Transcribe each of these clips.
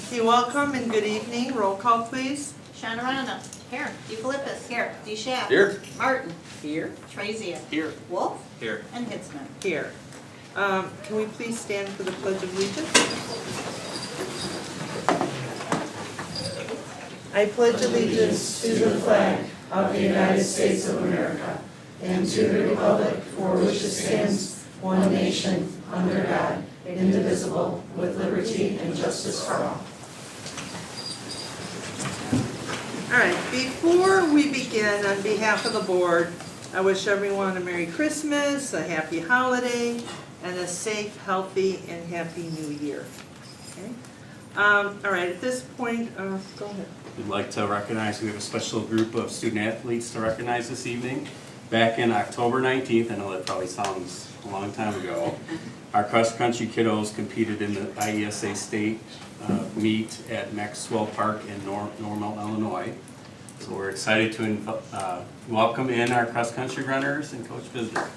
Okay, welcome and good evening. Roll call, please. Shawnarana. Here. DeFilippis. Here. DeShaff. Here. Martin. Here. Trezia. Here. Wolf. Here. And Hitzman. Here. Can we please stand for the Pledge of Allegiance? I pledge allegiance to the flag of the United States of America and to the republic for which it stands, one nation, under God, indivisible, with liberty and justice for all. All right, before we begin, on behalf of the board, I wish everyone a Merry Christmas, a Happy Holiday, and a safe, healthy, and happy New Year. Okay? All right, at this point, go ahead. We'd like to recognize, we have a special group of student athletes to recognize this evening. Back in October 19th, I know that probably sounds a long time ago, our cross-country kiddos competed in the IESA state meet at Maxwell Park in Normal, Illinois. So we're excited to welcome in our cross-country runners and Coach Visner.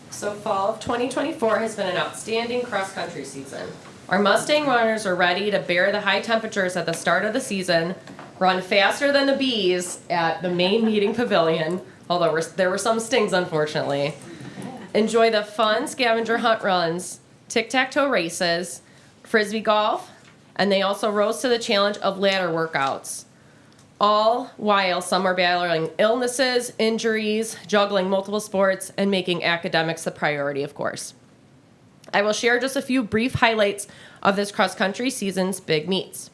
So fall of 2024 has been an outstanding cross-country season. Our Mustang runners are ready to bear the high temperatures at the start of the season, run faster than the bees at the main meeting pavilion, although there were some stings unfortunately, enjoy the fun scavenger hunt runs, tic-tac-toe races, frisbee golf, and they also rose to the challenge of ladder workouts. All while some are battling illnesses, injuries, juggling multiple sports, and making academics the priority, of course. I will share just a few brief highlights of this cross-country season's big meets.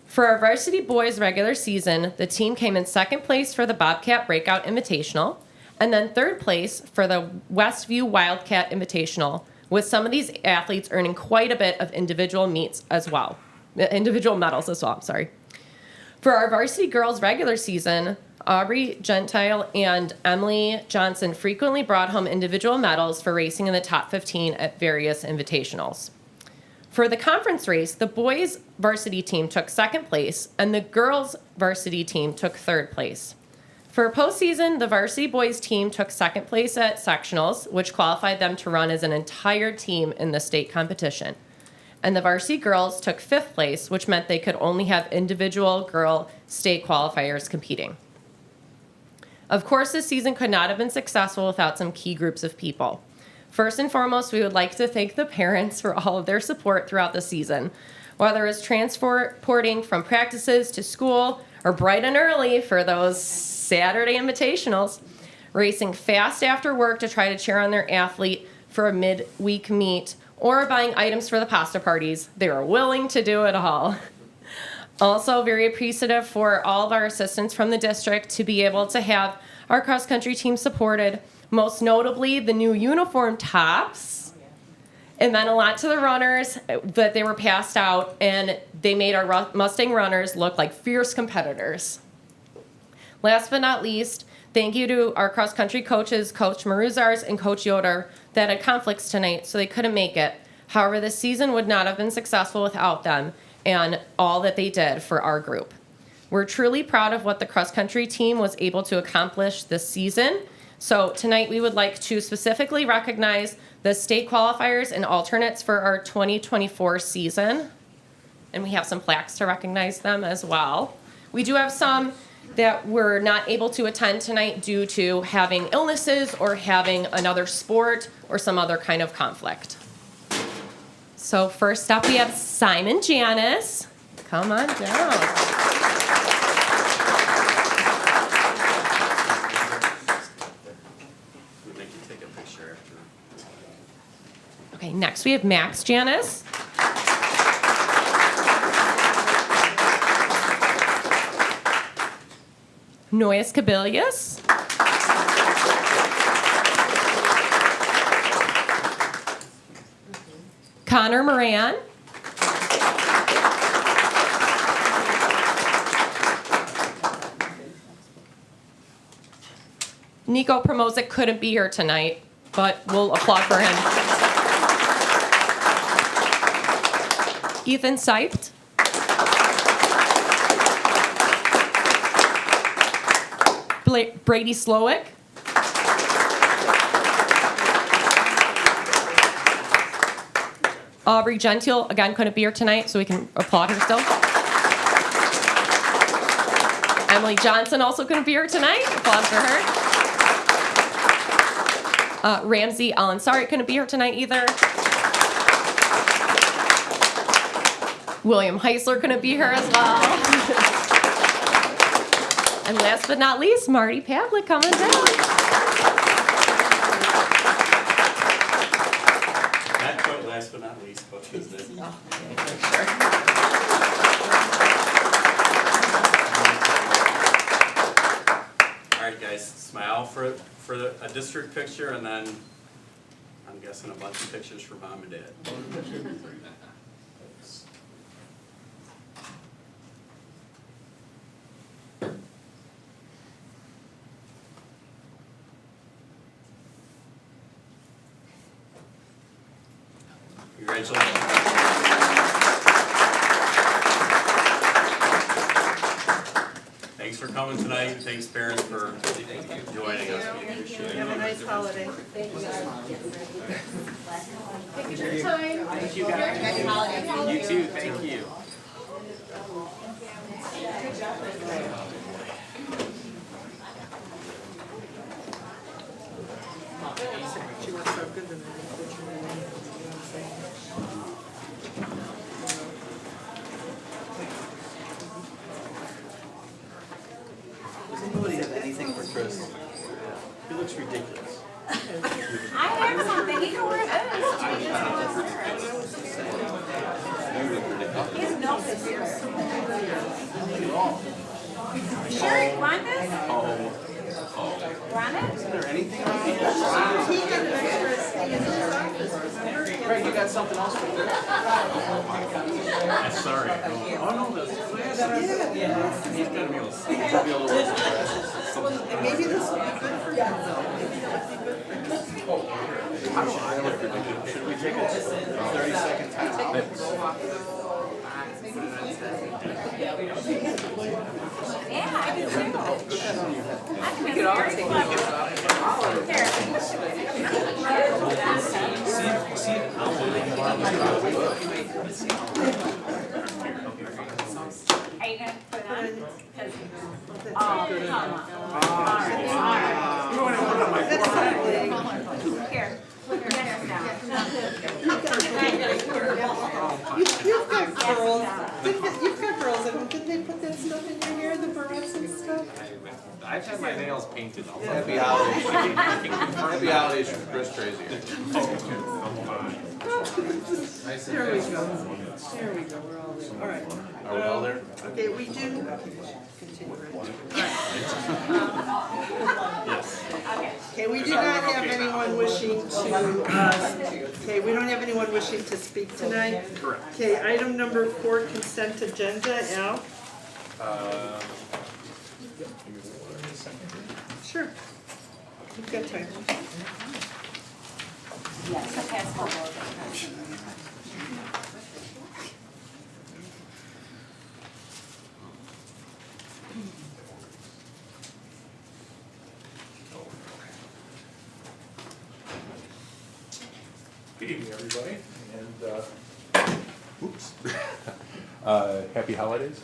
For our varsity boys regular season, the team came in second place for the Bobcat Breakout Invitational, and then third place for the Westview Wildcat Invitational, with some of these athletes earning quite a bit of individual medals as well, sorry. For our varsity girls regular season, Aubrey Gentile and Emily Johnson frequently brought home individual medals for racing in the top 15 at various invitationals. For the conference race, the boys varsity team took second place and the girls varsity team took third place. For postseason, the varsity boys team took second place at sectionals, which qualified them to run as an entire team in the state competition. And the varsity girls took fifth place, which meant they could only have individual girl state qualifiers competing. Of course, this season could not have been successful without some key groups of people. First and foremost, we would like to thank the parents for all of their support throughout the season. Whether it's transporting from practices to school or bright and early for those Saturday invitationals, racing fast after work to try to cheer on their athlete for a midweek meet, or buying items for the pasta parties, they were willing to do it all. Also, very appreciative for all of our assistants from the district to be able to have our cross-country team supported, most notably the new uniform tops. It meant a lot to the runners that they were passed out, and they made our Mustang runners look like fierce competitors. Last but not least, thank you to our cross-country coaches, Coach Maruzars and Coach Yoder, that had conflicts tonight, so they couldn't make it. However, this season would not have been successful without them and all that they did for our group. We're truly proud of what the cross-country team was able to accomplish this season. So tonight we would like to specifically recognize the state qualifiers and alternates for our 2024 season. And we have some plaques to recognize them as well. We do have some that were not able to attend tonight due to having illnesses or having another sport or some other kind of conflict. So first up we have Simon Janis. Come on down. We'd make you take a picture after. Okay, next we have Max Janis. Noyes Cabillas. Connor Moran. Nico Promozic couldn't be here tonight, but we'll applaud for him. Ethan Seipt. Brady Slowick. Aubrey Gentile, again, couldn't be here tonight, so we can applaud her still. Emily Johnson also couldn't be here tonight. Applause for her. Ramsey Al-Ansari couldn't be here tonight either. William Heisler couldn't be here as well. And last but not least, Marty Pavlik coming down. Not quite last but not least, but isn't it? All right, guys, smile for a district picture, and then I'm guessing a bunch of pictures for mom and dad. Congratulations. Thanks for coming tonight. Thanks, parents, for joining us. We appreciate it. Have a nice holiday. Thank you for your time. Thank you, guys. You too. Thank you. She was so good to me. Does anybody have anything for Chris? He looks ridiculous. I have something, you know where it is. His nose is here. Sure, you want this? Want it? Is there anything? He got an extra stay in his office. Greg, you got something else for me? Sorry. Oh, no, that's. He's gonna be able to see. He'll be able to. And maybe this will be good for him though. Should we take a 30-second time out? Yeah, I can too. We could all take Are you gonna put it on? Oh, come on. Here, put your head down. You've got girls. You've got girls. And didn't they put that stuff in your hair, the barrettes and stuff? I've had my nails painted. Happy holidays. Happy holidays from Chris Tracy. There we go. There we go. We're all there. All right. Are we all there? Okay, we do. Continue. Okay, we do not have anyone wishing to, okay, we don't have anyone wishing to speak tonight. Correct. Okay, item number 4, consent agenda, Al? Sure. You've got time. Yes, okay, it's fine. Good evening, everybody, and, oops. Happy holidays.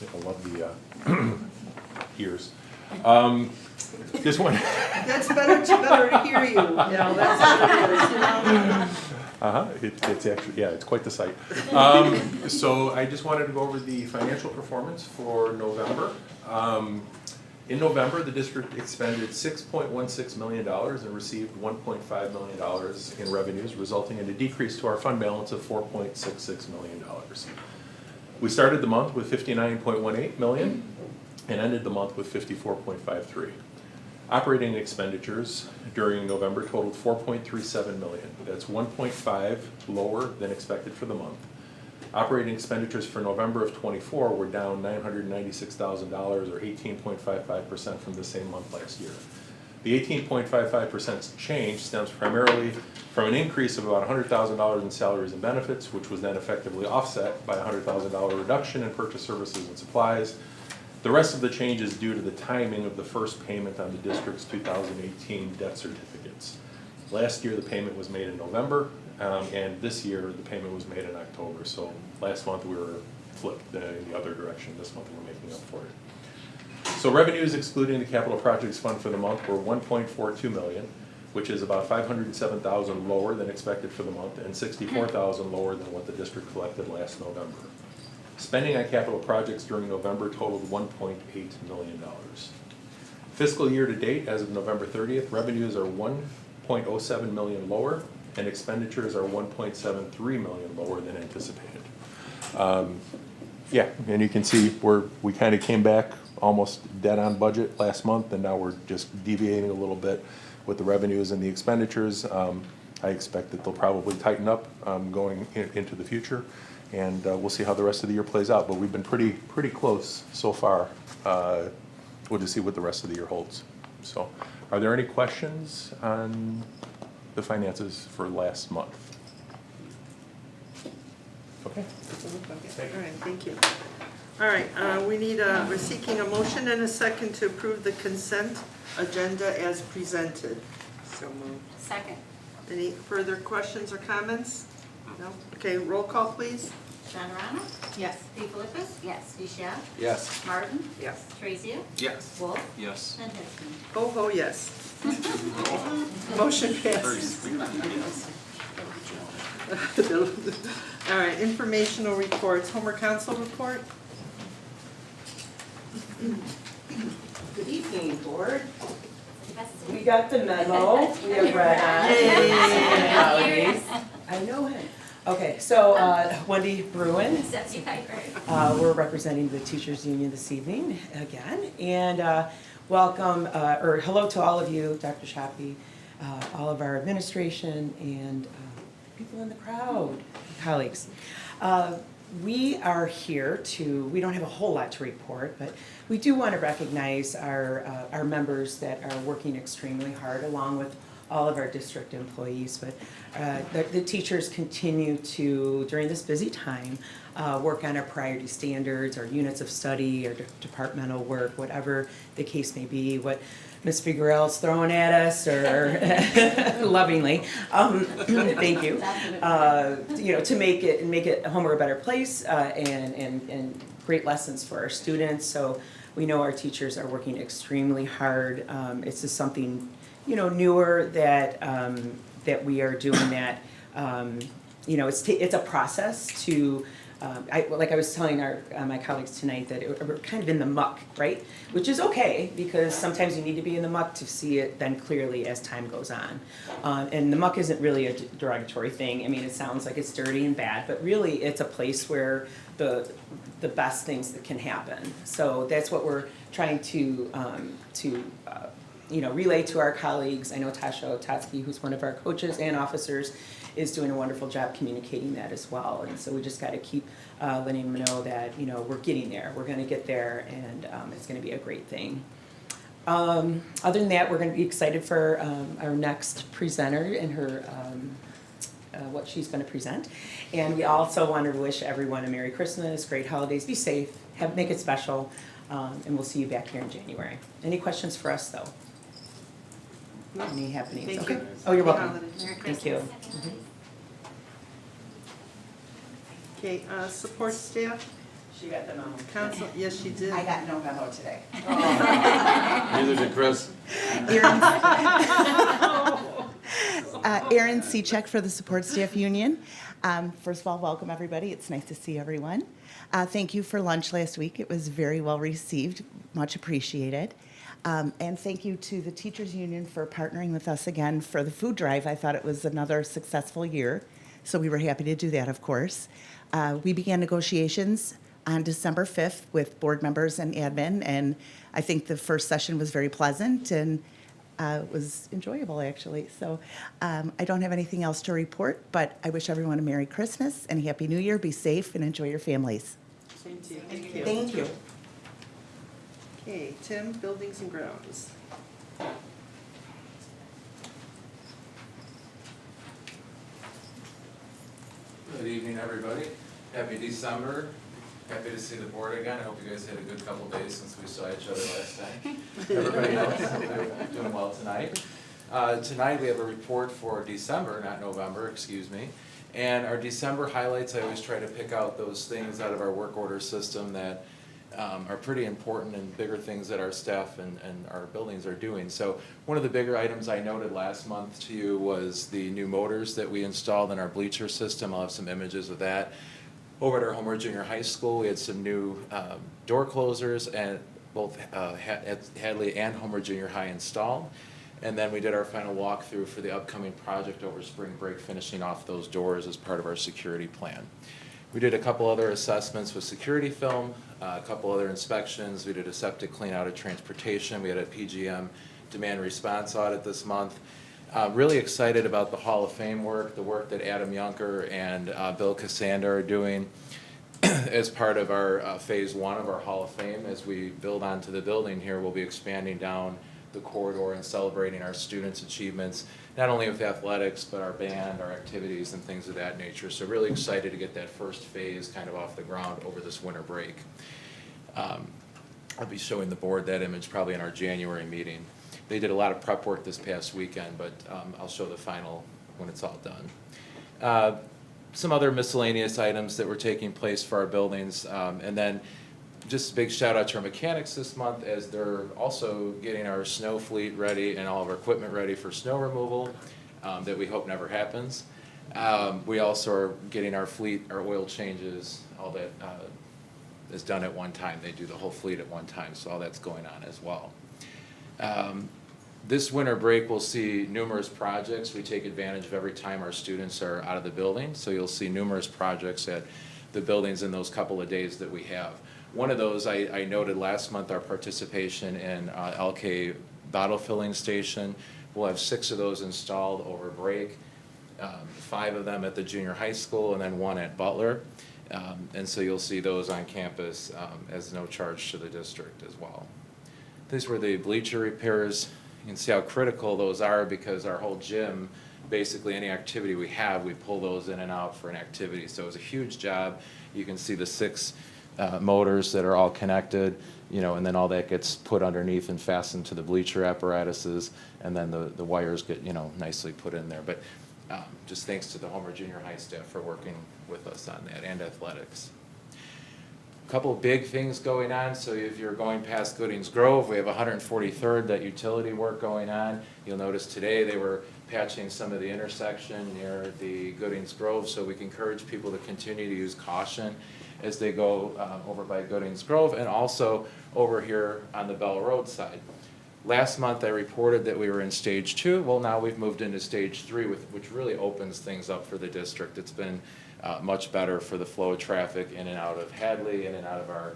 I love the ears. This one. That's better to hear you, Al, that's what it is, you know? It's actually, yeah, it's quite the sight. So I just wanted to go over the financial performance for November. In November, the district expended $6.16 million and received $1.5 million in revenues, resulting in a decrease to our fund balance of $4.66 million. We started the month with $59.18 million and ended the month with $54.53. Operating expenditures during November totaled $4.37 million. That's $1.5 lower than expected for the month. Operating expenditures for November of '24 were down $996,000 or 18.55% from the same month last year. The 18.55% change stems primarily from an increase of about $100,000 in salaries and benefits, which was then effectively offset by a $100,000 reduction in purchase services and supplies, The rest of the change is due to the timing of the first payment on the district's 2018 debt certificates. Last year, the payment was made in November, and this year, the payment was made in October. So last month, we were flipped in the other direction. This month, we're making up for it. So revenues excluding the capital projects fund for the month were $1.42 million, which is about $507,000 lower than expected for the month and $64,000 lower than what the district collected last November. Spending on capital projects during November totaled $1.8 million. Fiscal year to date, as of November 30th, revenues are $1.07 million lower and expenditures are $1.73 million lower than anticipated. Yeah, and you can see we kind of came back almost dead on budget last month, and now we're just deviating a little bit with the revenues and the expenditures. I expect that they'll probably tighten up going into the future, and we'll see how the rest of the year plays out. But we've been pretty close so far. We'll just see what the rest of the year holds. So, are there any questions on the finances for last month? Okay. All right, thank you. All right, we're seeking a motion and a second to approve the consent agenda as presented. So moved. Second. Any further questions or comments? No? Okay, roll call, please. Generano? Yes. DeFilippis? Yes. Michelle? Yes. Martin? Yes. Trezia? Yes. Wolf? Yes. And Hickman. Ho, ho, yes. Motion passes. All right, informational reports, Homer Council report. Good evening, board. We got the memo. We have read on. I know him. Okay, so Wendy Bruin. We're representing the teachers union this evening again, and welcome or hello to all of you, Dr. Shapi, all of our administration and people in the crowd, colleagues. We are here we don't have a whole lot to report, but we do want to recognize our members that are working extremely hard along with all of our district employees. But the teachers continue to, during this busy time, work on our priority standards, our units of study, our departmental work, whatever the case may be, what Ms. Figueroa's throwing at us, or lovingly, thank you. To make it Homer a better place, and great lessons for our students. So we know our teachers are working extremely hard. It's just something, newer that we are doing that. It's a process to. Like I was telling my colleagues tonight that we're kind of in the muck, right? Which is okay, because sometimes you need to be in the muck to see it then clearly as time goes on. And the muck isn't really a derogatory thing. I mean, it sounds like it's dirty and bad, but really it's a place where the best things that can happen. So that's what we're trying to relay to our colleagues. I know Tasha Otatsky, who's one of our coaches and officers, is doing a wonderful job communicating that as well. And so we just got to keep letting them know that, we're getting there. We're going to get there, and it's going to be a great thing. Other than that, we're going to be excited for our next presenter and her what she's going to present. And we also want to wish everyone a Merry Christmas, great holidays, be safe, make it special, and we'll see you back here in January. Any questions for us, though? Any happenings? Thank Okay. you. Oh, you're welcome. Merry Thank you. Okay, support staff, She got the memo. council, yes, she did. I got no memo today. Neither did Chris. Erin Seacheck for the Support Staff Union. First of all, welcome everybody. It's nice to see everyone. Thank you for lunch last week. It was very well received, much appreciated. And thank you to the Teachers Union for partnering with us again for the food drive. I thought it was another successful year, so we were happy to do that, of course. We began negotiations on December 5th with board members and admin, and I think the first session was very pleasant and was enjoyable, actually. So I don't have anything else to report, but I wish everyone a Merry Christmas and a Happy New Year. Be safe and enjoy your families. Same to you, thank you. Thank you. Okay, Tim, buildings and grounds. Good evening, everybody. Happy December. Happy to see the board again. I hope you guys had a good couple days since we saw each other last time. Everybody else doing well tonight. Tonight we have a report for December, not November, excuse me. And our December highlights, I always try to pick out those things out of our work order system that are pretty important and bigger things that our staff and our buildings are doing. So one of the bigger items I noted last month to you was the new motors that we installed in our bleacher system. I'll have some images of that. Over at our Homer Junior High School, we had some new door closers and both at Hadley and Homer Junior High installed. And then we did our final walkthrough for the upcoming project over spring break, finishing off those doors as part of our security plan. We did a couple other assessments with security film, a couple other inspections. We did a septic clean out of transportation. We had a PGM demand response audit this month. Really excited about the Hall of Fame work, the work that Adam Yunker and Bill Cassandra are doing as part of our phase one of our Hall of Fame. As we build onto the building here, we'll be expanding down the corridor and celebrating our students' achievements, not only with athletics, but our band, our activities, and things of that nature. So really excited to get that first phase kind of off the ground over this winter break. I'll be showing the board that image probably in our January meeting. They did a lot of prep work this past weekend, but I'll show the final when it's all done. Some other miscellaneous items that were taking place for our buildings, and then just a big shout out to our mechanics this month as they're also getting our snow fleet ready and all of our equipment ready for snow removal that we hope never happens. We also are getting our fleet, our oil changes, all that is done at one time. They do the whole fleet at one time, so all that's going on as well. This winter break, we'll see numerous projects. We take advantage of every time our students are out of the building, so you'll see numerous projects at the buildings in those couple of days that we have. One of those, I noted last month, our participation in LK bottle filling station. We'll have 6 of those installed over break, 5 of them at the junior high school, and then 1 at Butler. And so you'll see those on campus as no charge to the district as well. These were the bleacher repairs. You can see how critical those are because our whole gym, basically any activity we have, we pull those in and out for an activity. So it was a huge job. You can see the 6 motors that are all connected, you know, and then all that gets put underneath and fastened to the bleacher apparatuses, and then the wires get, you know, nicely put in there. But just thanks to the Homer Junior High staff for working with us on that, and athletics. A couple of big things going on. So if you're going past Goodings Grove, we have 143rd, that utility work going on. You'll notice today they were patching some of the intersection near the Goodings Grove, so we can encourage people to continue to use caution as they go over by Goodings Grove, and also over here on the Bell Road side. Last month I reported that we were in stage 2. Well, now we've moved into stage 3, which really opens things up for the district. It's been much better for the flow of traffic in and out of Hadley, in and out of our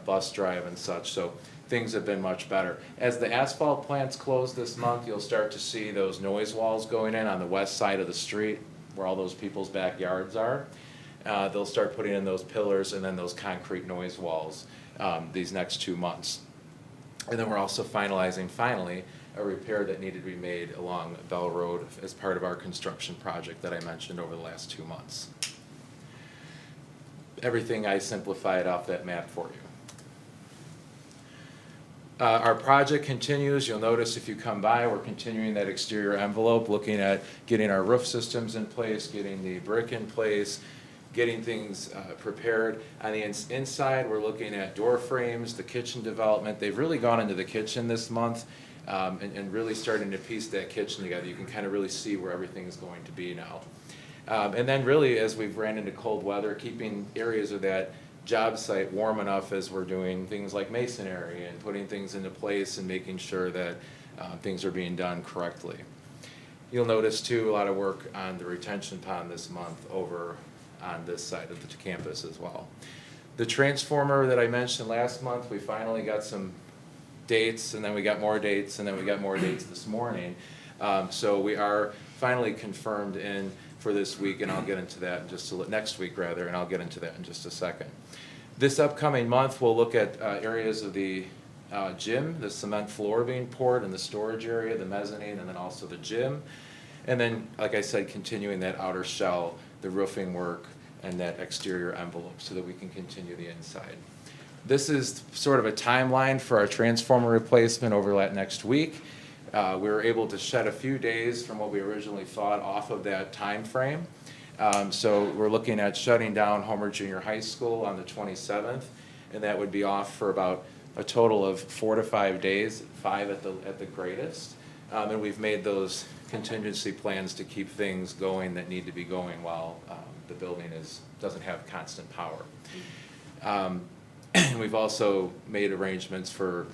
bus drive and such. So things have been much better. As the asphalt plants close this month, you'll start to see those noise walls going in on the west side of the street where all those people's backyards are. They'll start putting in those pillars and then those concrete noise walls these next 2 months. And then we're also finalizing, finally, a repair that needed to be made along Bell Road as part of our construction project that I mentioned over the last 2 months. Everything I simplified off that map for you. Our project continues. You'll notice if you come by, we're continuing that exterior envelope, looking at getting our roof systems in place, getting the brick in place, getting things prepared. On the inside, we're looking at door frames, the kitchen development. They've really gone into the kitchen this month and really starting to piece that kitchen together. You can kind of really see where everything is going to be now. And then really, as we've ran into cold weather, keeping areas of that job site warm enough as we're doing things like masonry and putting things into place and making sure that things are being done correctly. You'll notice too a lot of work on the retention pond this month over on this side of the campus as well. The transformer that I mentioned last month, we finally got some dates, and then we got more dates, and then we got more dates this morning. So we are finally confirmed in for this week, and I'll get into that in just next week rather, and I'll get into that in just a second. This upcoming month, we'll look at areas of the gym, the cement floor being poured in the storage area, the mezzanine, and then also the gym. And then, like I said, continuing that outer shell, the roofing work, and that exterior envelope so that we can continue the inside. This is sort of a timeline for our transformer replacement over that next week. We were able to shed a few days from what we originally thought off of that time frame. So we're looking at shutting down Homer Junior High School on the 27th, and that would be off for about a total of 4 to 5 days, 5 at the greatest. And we've made those contingency plans to keep things going that need to be going while the building doesn't have constant power. We've also made arrangements for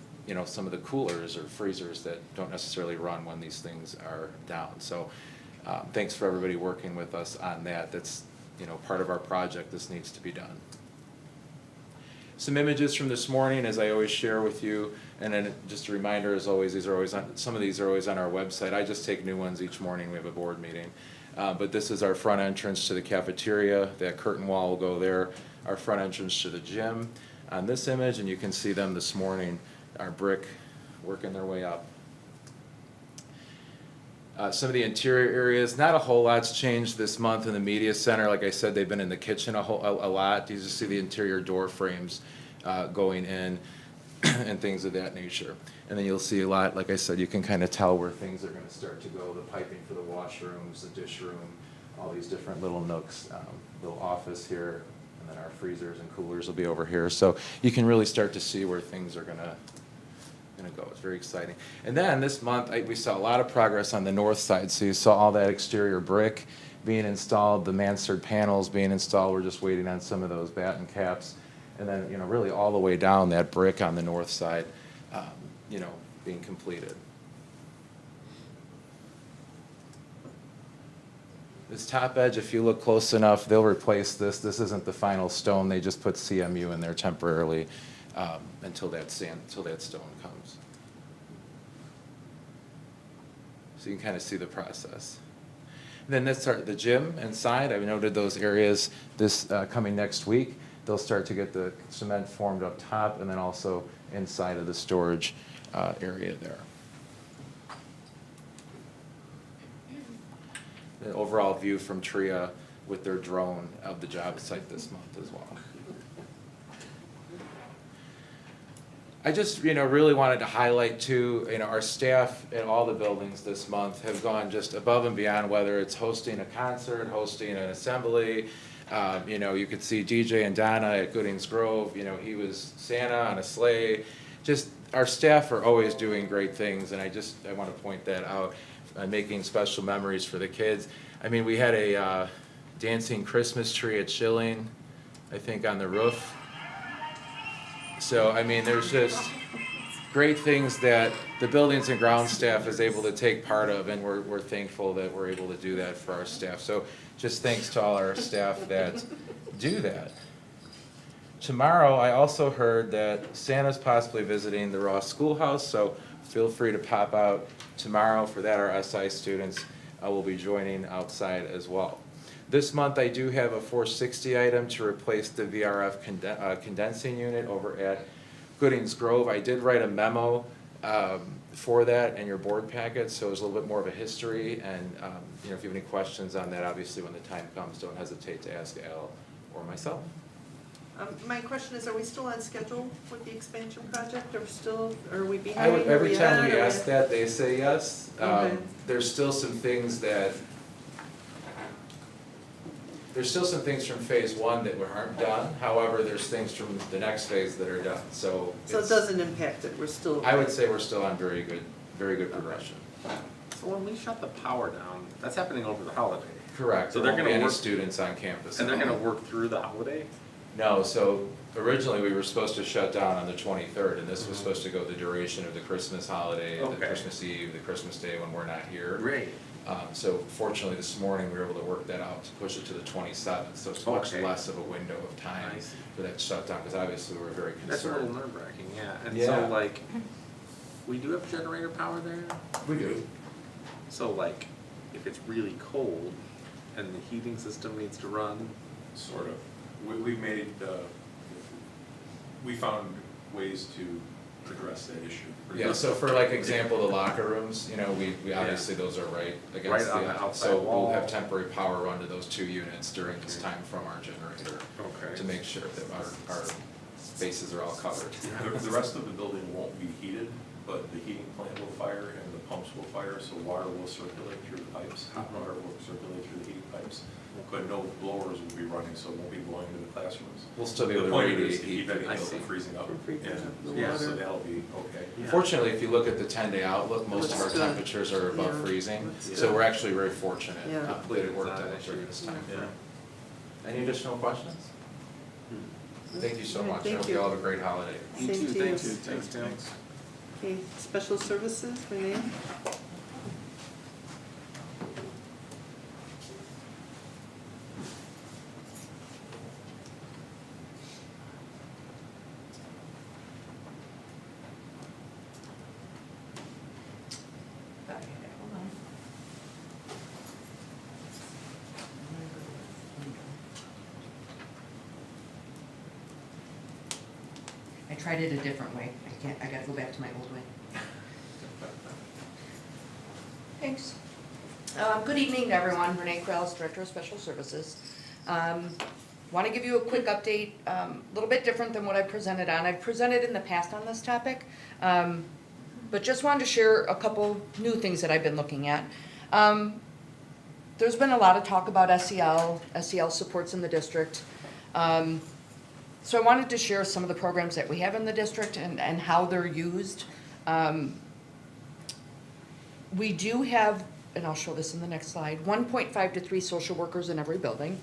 some of the coolers or freezers that don't necessarily run when these things are down. So thanks for everybody working with us on that. That's part of our project. This needs to be done. Some images from this morning, as I always share with you, and then just a reminder, as always, some of these are always on our website. I just take new ones each morning. We have a board meeting. But this is our front entrance to the cafeteria. That curtain wall will go there. Our front entrance to the gym on this image, and you can see them this morning, our brick working their way up. Some of the interior areas, not a whole lot's changed this month in the media center. Like I said, they've been in the kitchen a lot. You just see the interior door frames going in and things of that nature. And then you'll see a lot, like I said, you can kind of tell where things are going to start to go. The piping for the washrooms, the dish room, all these different little nooks, little office here, and then our freezers and coolers will be over here. So you can really start to see where things are going to go. It's very exciting. And then this month, we saw a lot of progress on the north side. So you saw all that exterior brick being installed, the mansard panels being installed. We're just waiting on some of those batten caps. And then, really all the way down that brick on the north side, being completed. This top edge, if you look close enough, they'll replace this. This isn't the final stone. They just put CMU in there temporarily until that stone comes. So you can kind of see the process. And then let's start the gym inside. I've noted those areas this coming next week. They'll start to get the cement formed up top and then also inside of the storage area there. The overall view from TRIA with their drone of the job site this month as well. I just, really wanted to highlight too, our staff at all the buildings this month have gone just above and beyond, whether it's hosting a concert, hosting an assembly. You could see DJ and Donna at Goodings Grove. He was Santa on a sleigh. Just our staff are always doing great things, and I want to point that out. Making special memories for the kids. We had a dancing Christmas tree at Schilling, I think, on the roof. So, there's just great things that the buildings and grounds staff is able to take part of, and we're thankful that we're able to do that for our staff. So just thanks to all our staff that do that. Tomorrow, I also heard that Santa's possibly visiting the Ross Schoolhouse, so feel free to pop out tomorrow. For that, our SI students will be joining outside as well. This month, I do have a 460 item to replace the VRF condensing unit over at Goodings Grove. I did write a memo for that in your board packet, so there's a little bit more of a history. And if you have any questions on that, obviously when the time comes, don't hesitate to ask Al or myself. My question is, are we still on schedule with the expansion project, or are we behind? Every time we ask that, they say yes. Okay. There's still some things from phase one that aren't done. However, there's things from the next phase that are done. So it doesn't impact it, we're still. I would say we're still on very good progression. So when we shut the power down, that's happening over the holiday. Correct. So There they're won't be gonna any work, students on campus. and they're gonna work through the holiday? No, so originally we were supposed to shut down on the 23rd, and this was supposed to go the duration of the Christmas holiday, the Okay. Christmas Eve, the Christmas Day when we're not here. Right. So fortunately, this morning, we were able to work that out to push it to the 27th, so it's much Okay. less of a window of time I see. for that shutdown, because obviously we were very That's a little concerned. nerve wracking, yeah. And Yeah. so like, we do have generator power there? We do. So like, if it's really cold and the heating system needs to run, Sort of. We found ways to address that issue. Yeah, so for like example, the locker rooms, you know, we obviously, those are right against Right on the outside so wall. we'll have temporary power run to those 2 units during this time from our generator Okay. to make sure that our bases are all covered. The rest of the building won't be heated, but the heating plant will fire and the pumps will fire, so water will circulate through the pipes. Water will circulate through the heating pipes, but no blowers will be running, so it won't be blowing into the classrooms. We'll still be The able to point is radiate to heat. keep everything I from see. freezing up. From freezing up the Yeah, so water. that'll be okay. Fortunately, if you look at the 10-day outlook, most of our Looks good. temperatures are above Yeah. freezing, Looks so good. we're actually very fortunate Yeah. that it worked out during this time. Yeah. Any additional questions? Thank you so All right, much. I thank hope you. you all have a great holiday. Same to you. Thanks, Tim. Okay, special services, Renee? I tried it a different way. I gotta go back to my old way. Thanks. Good evening to everyone. Renee Krause, Director of Special Services. Want to give you a quick update, a little bit different than what I presented on. I've presented in the past on this topic, but just wanted to share a couple new things that I've been looking at. There's been a lot of talk about SEL supports in the district. So I wanted to share some of the programs that we have in the district and how they're used. We do have, and I'll show this in the next slide, 1.5 to 3 social workers in every building.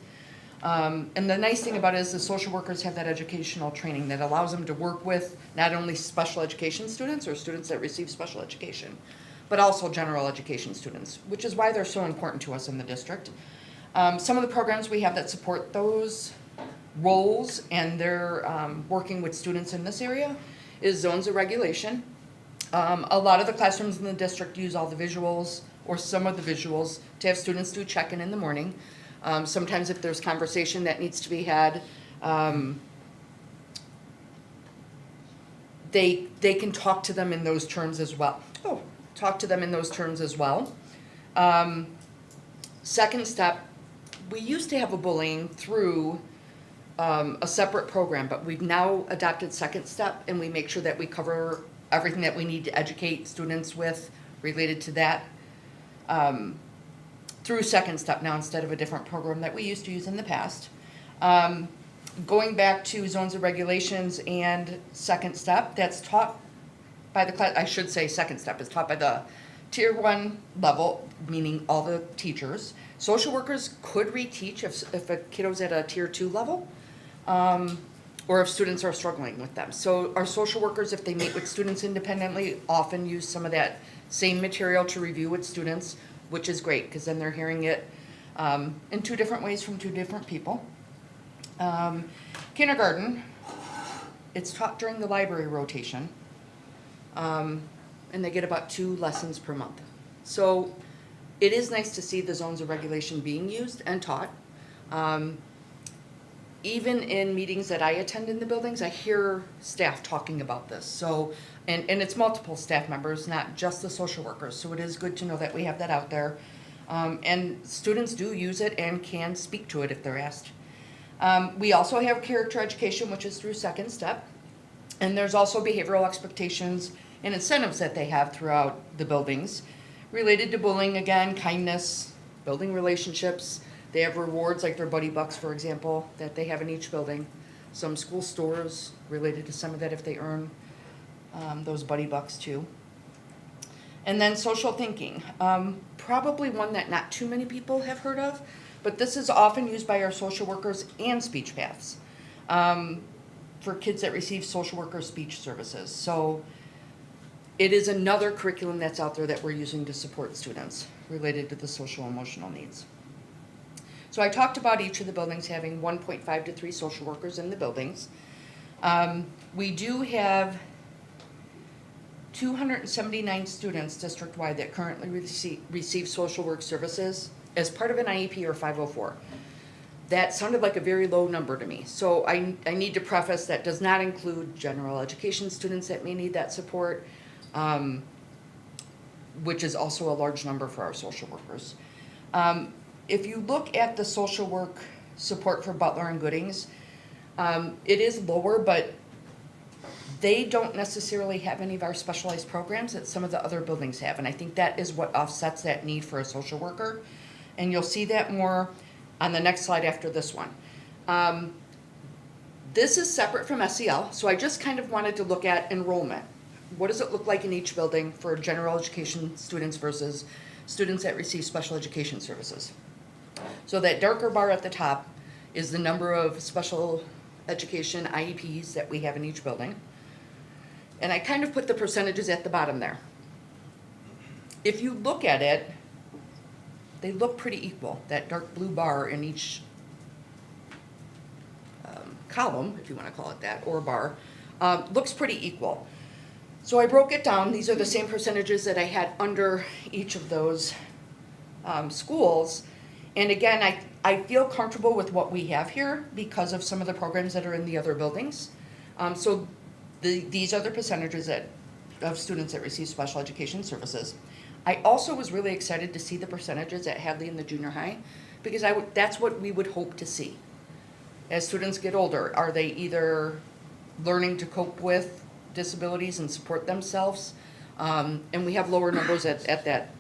And the nice thing about it is the social workers have that educational training that allows them to work with not only special education students or students that receive special education, but also general education students, which is why they're so important to us in the district. Some of the programs we have that support those roles and they're working with students in this area is zones of regulation. A lot of the classrooms in the district use all the visuals or some of the visuals to have students do check-in in the morning. Sometimes if there's conversation that needs to be had, they can talk to them in those terms as well. Second step, we used to have a bullying through a separate program, but we've now adopted Second Step, and we make sure that we cover everything that we need to educate students with related to that through Second Step now instead of a different program that we used to use in the past. Going back to zones of regulations and Second Step, that's taught by the class, I should say Second Step is taught by the Tier 1 level, meaning all the teachers. Social workers could reteach if a kiddo's at a Tier 2 level, or if students are struggling with them. So our social workers, if they meet with students independently, often use some of that same material to review with students, which is great, because then they're hearing it in 2 different ways from 2 different people. Kindergarten, it's taught during the library rotation, and they get about 2 lessons per month. So it is nice to see the zones of regulation being used and taught. Even in meetings that I attend in the buildings, I hear staff talking about this. So, and it's multiple staff members, not just the social workers. So it is good to know that we have that out there. And students do use it and can speak to it if they're asked. We also have character education, which is through Second Step. And there's also behavioral expectations and incentives that they have throughout the buildings related to bullying, again, kindness, building relationships. They have rewards like their Buddy Bucks, for example, that they have in each building. Some school stores related to some of that if they earn those Buddy Bucks too. And then social thinking, probably one that not too many people have heard of, but this is often used by our social workers and speech paths for kids that receive social worker speech services. So it is another curriculum that's out there that we're using to support students related to the social emotional needs. So I talked about each of the buildings having 1.5 to 3 social workers in the buildings. We do have 279 students district-wide that currently receive social work services as part of an IEP or 504. that sounded like a very low number to me. So I need to preface that does not include general education students that may need that support, which is also a large number for our social workers. If you look at the social work support for Butler and Goodings, it is lower, but they don't necessarily have any of our specialized programs that some of the other buildings have. And I think that is what offsets that need for a social worker. And you'll see that more on the next slide after this one. This is separate from SEL, so I just kind of wanted to look at enrollment. What does it look like in each building for general education students versus students that receive special education services? So that darker bar at the top is the number of special education IEPs that we have in each building. And I kind of put the percentages at the bottom there. If you look at it, they look pretty equal. That dark blue bar in each column, if you want to call it that, or bar, looks pretty equal. So I broke it down. These are the same percentages that I had under each of those schools. And again, I feel comfortable with what we have here because of some of the programs that are in the other buildings. These are the percentages of students that receive special education services. I also was really excited to see the percentages at Hadley and the junior high because that's what we would hope to see. As students get older, are they either learning to cope with disabilities and support themselves? And we have lower numbers at that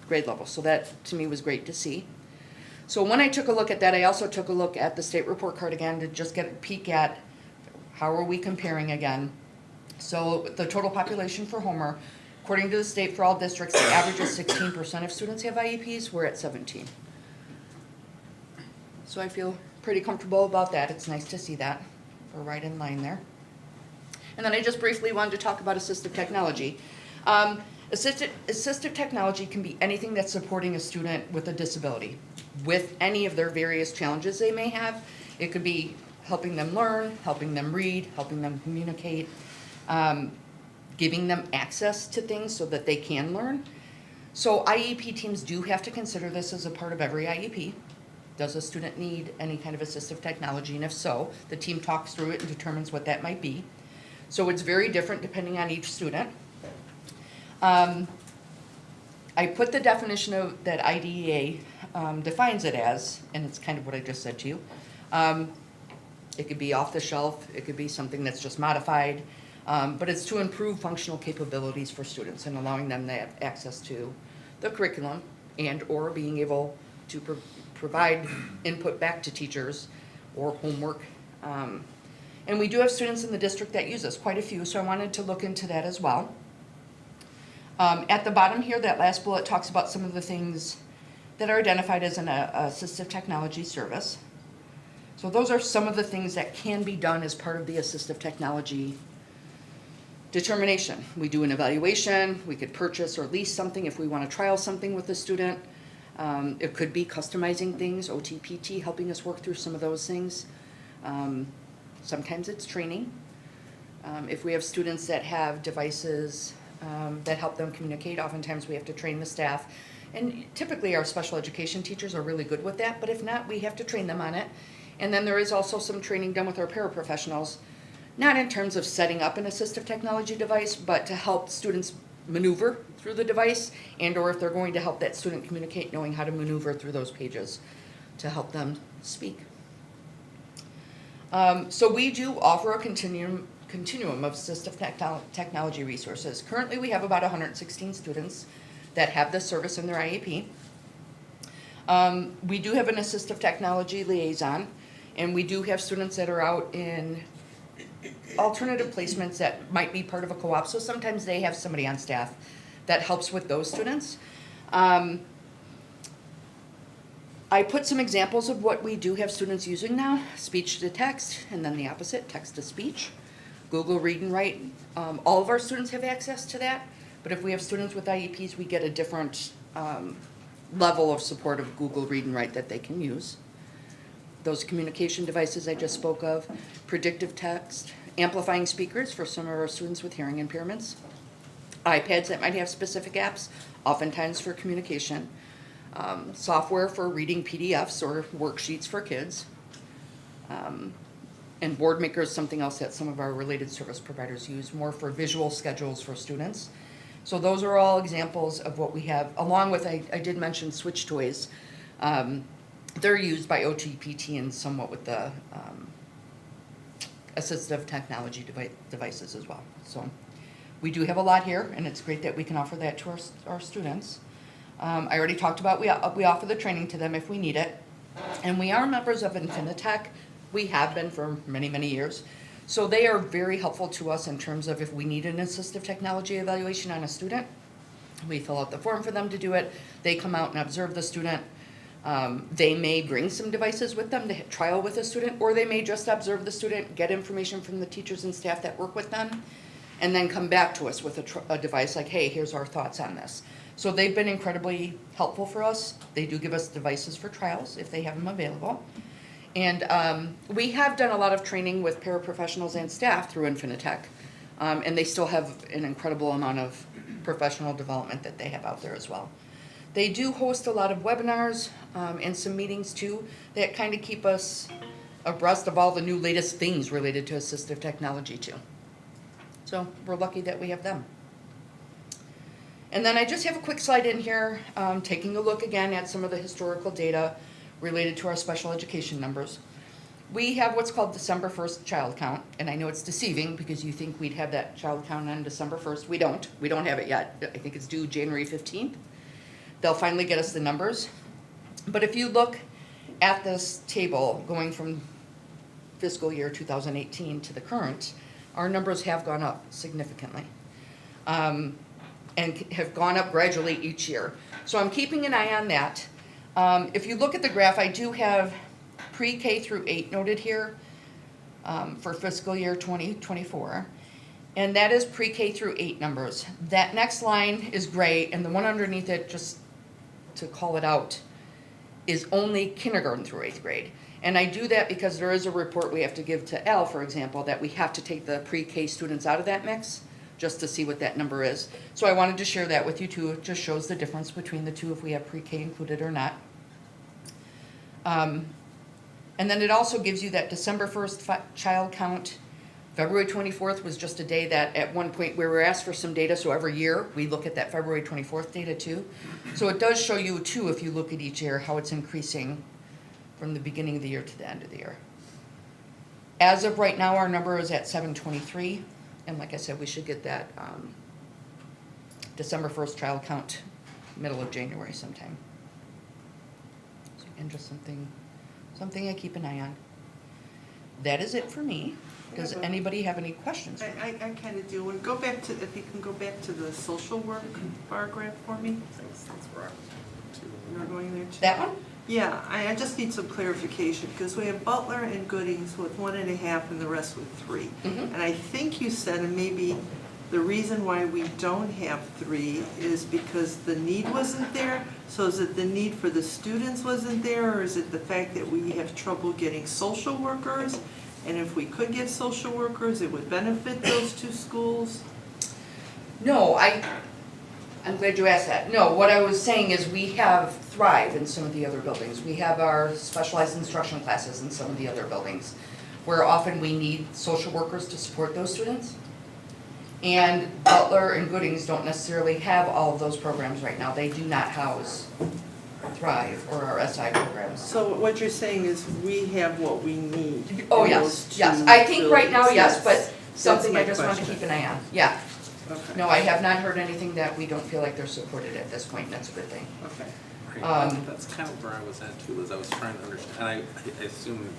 grade level. So that to me was great to see. So when I took a look at that, I also took a look at the state report card again to just get a peek at how are we comparing again. So the total population for Homer, according to the state for all districts, the average is 16% of students have IEPs. We're at 17. So I feel pretty comfortable about that. It's nice to see that. We're right in line there. And then I just briefly wanted to talk about assistive technology. Assistive technology can be anything that's supporting a student with a disability, with any of their various challenges they may have. It could be helping them learn, helping them read, helping them communicate, giving them access to things so that they can learn. So IEP teams do have to consider this as a part of every IEP. Does a student need any kind of assistive technology? And if so, the team talks through it and determines what that might be. So it's very different depending on each student. I put the definition of that IDEA defines it as, and it's kind of what I just said to you. It could be off the shelf, it could be something that's just modified, but it's to improve functional capabilities for students and allowing them to have access to the curriculum and or being able to provide input back to teachers or homework. And we do have students in the district that use this, quite a few, so I wanted to look into that as well. At the bottom here, that last bullet talks about some of the things that are identified as an assistive technology service. So those are some of the things that can be done as part of the assistive technology determination. We do an evaluation, we could purchase or lease something if we want to trial something with a student. It could be customizing things, OTPT helping us work through some of those things. Sometimes it's training. If we have students that have devices that help them communicate, oftentimes we have to train the staff. And typically our special education teachers are really good with that, but if not, we have to train them on it. And then there is also some training done with our paraprofessionals, not in terms of setting up an assistive technology device, but to help students maneuver through the device, and or if they're going to help that student communicate, knowing how to maneuver through those pages to help them speak. So we do offer a continuum of assistive technology resources. Currently we have about 116 students that have this service in their IEP. We do have an assistive technology liaison, and we do have students that are out in alternative placements that might be part of a co-op, so sometimes they have somebody on staff that helps with those students. I put some examples of what we do have students using now: speech to text, and then the opposite, text to speech. Google Read and Write, all of our students have access to that, but if we have students with IEPs, we get a different level of support of Google Read and Write that they can use. Those communication devices I just spoke of, predictive text, amplifying speakers for some of our students with hearing impairments, iPads that might have specific apps, oftentimes for communication. software for reading PDFs or worksheets for kids. And Boardmaker is something else that some of our related service providers use, more for visual schedules for students. So those are all examples of what we have, along with, I did mention Switch Toys. They're used by OTPT and somewhat with the assistive technology devices as well. So we do have a lot here, and it's great that we can offer that to our students. I already talked about we offer the training to them if we need it. And we are members of Infinitec. We have been for many, many years. So they are very helpful to us in terms of if we need an assistive technology evaluation on a student. We fill out the form for them to do it. They come out and observe the student. They may bring some devices with them to trial with a student, or they may just observe the student, get information from the teachers and staff that work with them, and then come back to us with a device like, hey, here's our thoughts on this. So they've been incredibly helpful for us. They do give us devices for trials if they have them available. And we have done a lot of training with paraprofessionals and staff through Infinitec, and they still have an incredible amount of professional development that they have out there as well. They do host a lot of webinars and some meetings too that kind of keep us abreast of all the new latest things related to assistive technology too. So we're lucky that we have them. And then I just have a quick slide in here, taking a look again at some of the historical data related to our special education numbers. We have what's called December 1st child count, and I know it's deceiving because you think we'd have that child count on December 1st. We don't. We don't have it yet. I think it's due January 15th. They'll finally get us the numbers. But if you look at this table going from fiscal year 2018 to the current, our numbers have gone up significantly. And have gone up gradually each year. So I'm keeping an eye on that. If you look at the graph, I do have pre-K through 8 noted here for fiscal year 2024. And that is pre-K through 8 numbers. That next line is gray, and the one underneath it, just to call it out, is only kindergarten through 8th grade. And I do that because there is a report we have to give to Al, for example, that we have to take the pre-K students out of that mix just to see what that number is. So I wanted to share that with you too. It just shows the difference between the two if we have pre-K included or not. And then it also gives you that December 1st child count. February 24th was just a day that at one point we were asked for some data, so every year we look at that February 24th data too. So it does show you too, if you look at each year, how it's increasing from the beginning of the year to the end of the year. As of right now, our number is at 723. And like I said, we should get that December 1st child count, middle of January sometime. So, and just something I keep an eye on. That is it for me. Does anybody have any questions? I kind of do. And go back to, if you can go back to the social work bar graph for me. Thanks, Rob. You're going there too? That one? Yeah, I just need some clarification, because we have Butler and Goodings with 1.5 and the rest with 3. Mhm. And I think you said, and maybe the reason why we don't have 3 is because the need wasn't there? So is it the need for the students wasn't there, or is it the fact that we have trouble getting social workers? And if we could get social workers, it would benefit those 2 schools? No, I'm glad you asked that. No, what I was saying is we have Thrive in some of the other buildings. We have our specialized instruction classes in some of the other buildings, where often we need social workers to support those students. And Butler and Goodings don't necessarily have all of those programs right now. They do not house Thrive or our SI programs. So what you're saying is we have what we need? Oh, in yes, those yes. 2 I think right now, buildings. yes, but That's something my I just want to question. keep an eye on. Yeah. Okay. No, I have not heard anything that we don't feel like they're supported at this point, and that's a good thing. Okay. Right, that's kind of where I was at too, is I was trying to understand, and I assumed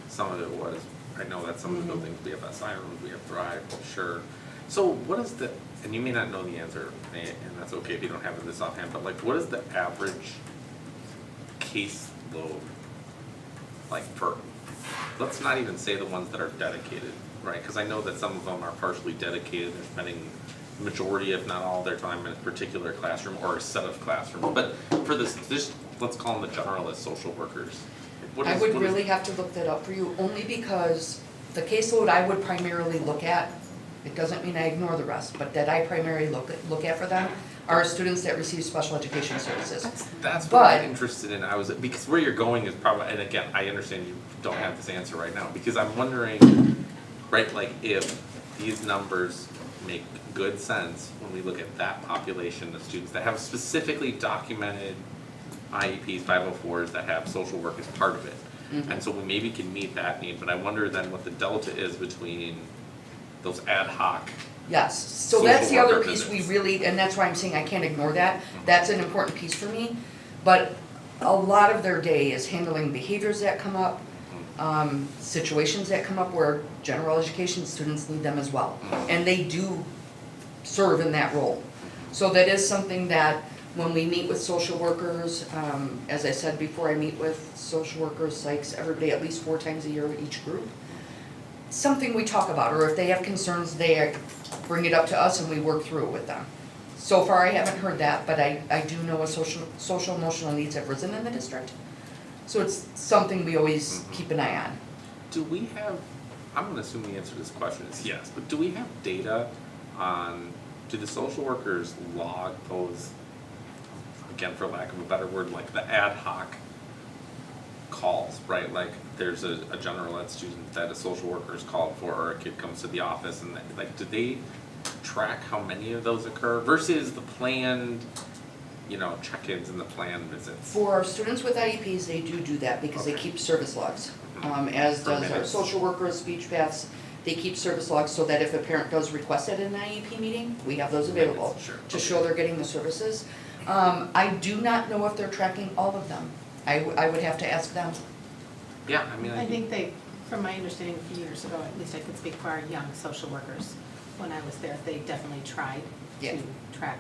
some of it was, I know that some of the buildings, we have SI rooms, we have Thrive, sure. So what is the, and you may not know the answer, and that's okay if you don't have this offhand, but like, what is the average caseload, like for, let's not even say the ones that are dedicated, right? Because I know that some of them are partially dedicated, they're spending the majority, if not all their time in a particular classroom or a set of classrooms. But for this, let's call them the generalist social workers. I would really have to look that up for you, only because the caseload I would primarily look at It doesn't mean I ignore the rest, but that I primarily look at for them are students that receive special education services. That's what I'm But- interested in. Because where you're going is probably, and again, I understand you don't have this answer right now, because I'm wondering, right, like if these numbers make good sense when we look at that population of students that have specifically documented IEPs, 504s that have social work as part of it. And so we maybe can meet that need, but I wonder then what the delta is between those ad hoc. Yes, so Social that's the other worker piece we visits. really, and that's why I'm saying I can't ignore that. That's an important piece for me. But a lot of their day is handling behaviors that come up, situations that come up where general education students need them as well. And they do serve in that role. So that is something that when we meet with social workers, as I said before, I meet with social workers, psychs, everybody at least 4 times a year with each group. Something we talk about, or if they have concerns, they bring it up to us and we work through it with them. So far, I haven't heard that, but I do know social emotional needs have risen in the district. So it's something we always keep an eye on. Do we have, I'm gonna assume the answer to this question is yes, but do we have data on, do the social workers log those, again, for lack of a better word, like the ad hoc calls, right? Like there's a general ed student that a social worker is called for, or a kid comes to the office, and like, do they track how many of those occur versus the planned, check-ins and the planned visits? For our students with IEPs, they do that because they Okay. keep service logs. As For does our minutes. social workers, speech paths, they keep service logs so that if a parent does request it in an IEP meeting, we have those available Minutes, sure. to Okay. show they're getting the services. I do not know if they're tracking all of them. I would have to ask them. Yeah, I mean, I think they, from my understanding a few years ago, at least I could speak for our young social workers, when I was there, they definitely tried Yeah. to track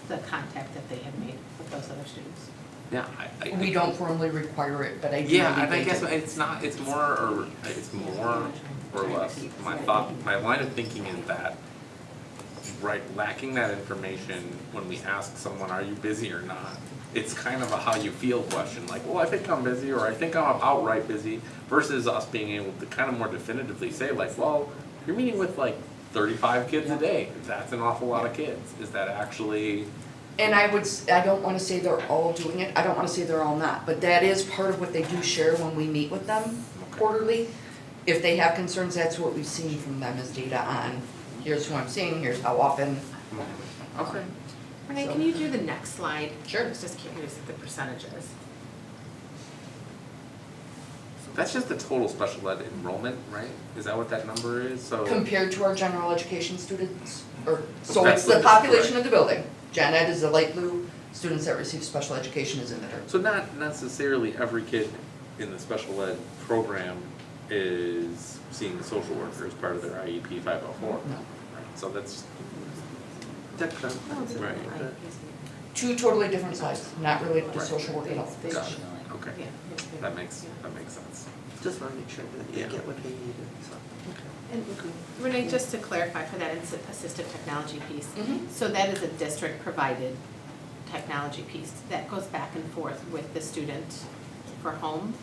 the contact that they had made with those other students. yeah, We don't formally require it, but I do Yeah, believe and I they guess do. it's more or less, my line of thinking is that, right, lacking that information when we ask someone, are you busy or not? It's kind of a how you feel question, like, well, I think I'm busy, or I think I'm outright busy, versus us being able to kind of more definitively say like, well, you're meeting with like 35 kids a day, that's an awful lot of kids, is that actually? And I don't wanna say they're all doing it, I don't wanna say they're all not, but that is part of what they do share when we meet with them quarterly. If they have concerns, that's what we've seen from them is data on, here's who I'm seeing, here's how often. Okay. Renee, can you do the next slide? Sure. I was just curious at the percentages. That's just the total special ed enrollment, right? Is that what that number is? So Compared to our general education students, so That's it's the what- population right. of the building. Gen Ed is the light blue, students that receive special education is in there. So not necessarily every kid in the special ed program is seeing a social worker as part of their IEP 504. No. Right, so that's right. Two totally different slides, not related to Right. social work at all. Got it. Okay, Yeah. that makes sense. Just want to make sure that they Yeah. get what they need, so. And Renee, just to clarify for that assistive technology piece, so that is a district-provided technology piece that goes back and forth with the student for home?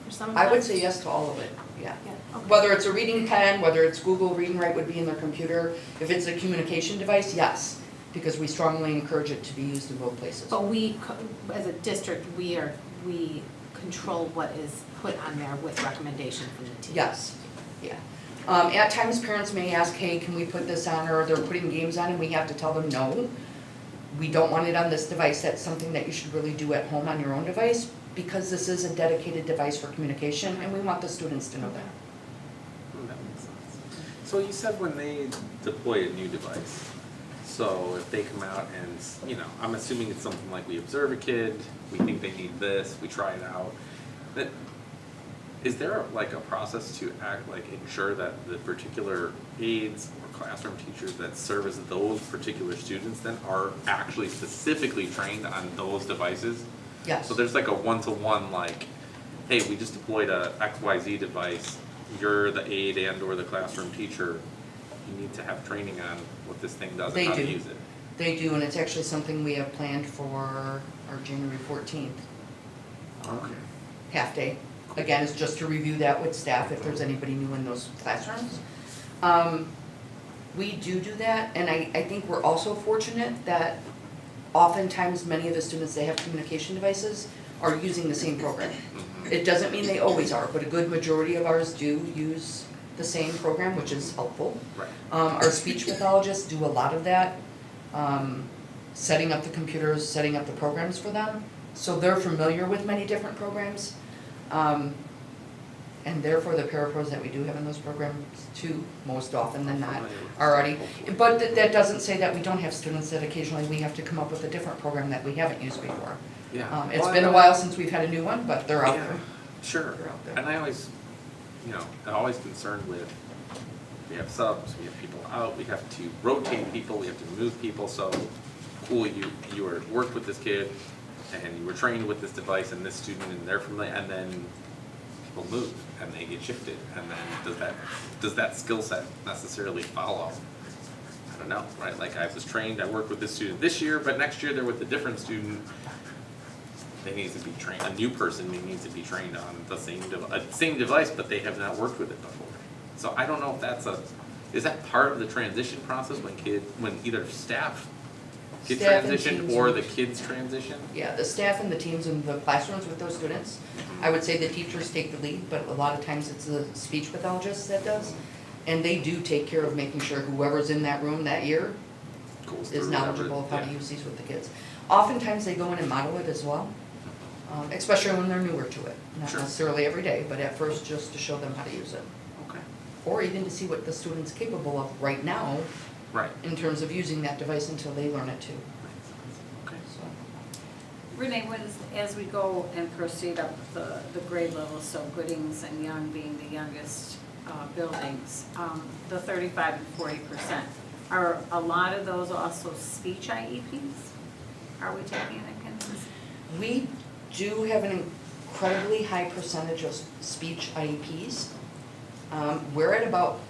For some of I would them? say yes to all of it, yeah. Yeah, okay. Whether it's a reading pen, whether it's Google Reading Write would be in their computer, if it's a communication device, yes, because we strongly encourage it to be used in both places. But as a district, we control what is put on there with recommendation from the team. Yes, yeah. At times, parents may ask, hey, can we put this on, or they're putting games on, and we have to tell them, no. We don't want it on this device, that's something that you should really do at home on your own device, because this is a dedicated device for communication, and we want the students to know that. That makes sense. So you said when they deploy a new device, so if they come out and, I'm assuming it's something like we observe a kid, we think they need this, we try it out. That, is there like a process to ensure that the particular aides or classroom teachers that service those particular students then are actually specifically trained on those devices? Yes. So there's like a one-to-one, like, hey, we just deployed a XYZ device, you're the aide and or the classroom teacher, you need to have training on what this thing does and They how to do. use it. They do, and it's actually something we have planned for our January 14th Okay. half day. again, is just to review that with staff if there's anybody new in those classrooms. We do that, and I think we're also fortunate that oftentimes many of the students that have communication devices are using the same program. It doesn't mean they always are, but a good majority of ours do use the same program, which is helpful. Right. Our speech pathologists do a lot of that, setting up the computers, setting up the programs for them. So they're familiar with many different programs. And therefore, the parapros that we do have in those programs too, most often than not, are already. But that doesn't say that we don't have students that occasionally we have to come up with a different program that we haven't used before. Yeah. It's been a while since we've had a new one, but they're out Yeah, there. Sure, They're out there. and I always, I'm always concerned with, we have subs, we have people out, we have to rotate people, we have to move people, so cool, you were, worked with this kid, and you were trained with this device and this student, and they're familiar, and then people move, and they get shifted, and then does that skill set necessarily follow? I don't know, right, like I was trained, I worked with this student this year, but next year they're with a different student. They need to be trained, a new person needs to be trained on the same device, but they have not worked with it before. So I don't know if is that part of the transition process when either staff get Staff and transitioned teams or and- the kids transition? Yeah, the staff and the teams in the classrooms with those students. I would say the teachers take the lead, but a lot of times it's the speech pathologist that does. And they do take care of making sure whoever's in that room that year Goes is through knowledgeable of how to yeah. use these with the kids. Oftentimes they go in and model it as well, especially when they're newer to it. Not Sure. necessarily every day, but at first just to show them how to use it. Okay, Or even to see what the student's capable of right now right, in terms of using that device until they learn it too. okay. So, Renee, as we go and proceed up the grade levels, so Goodings and Young being the youngest buildings, the 35 and 40%, are a lot of those also speech IEPs? Are we taking into consideration? we do have an incredibly high percentage of speech IEPs. We're at about,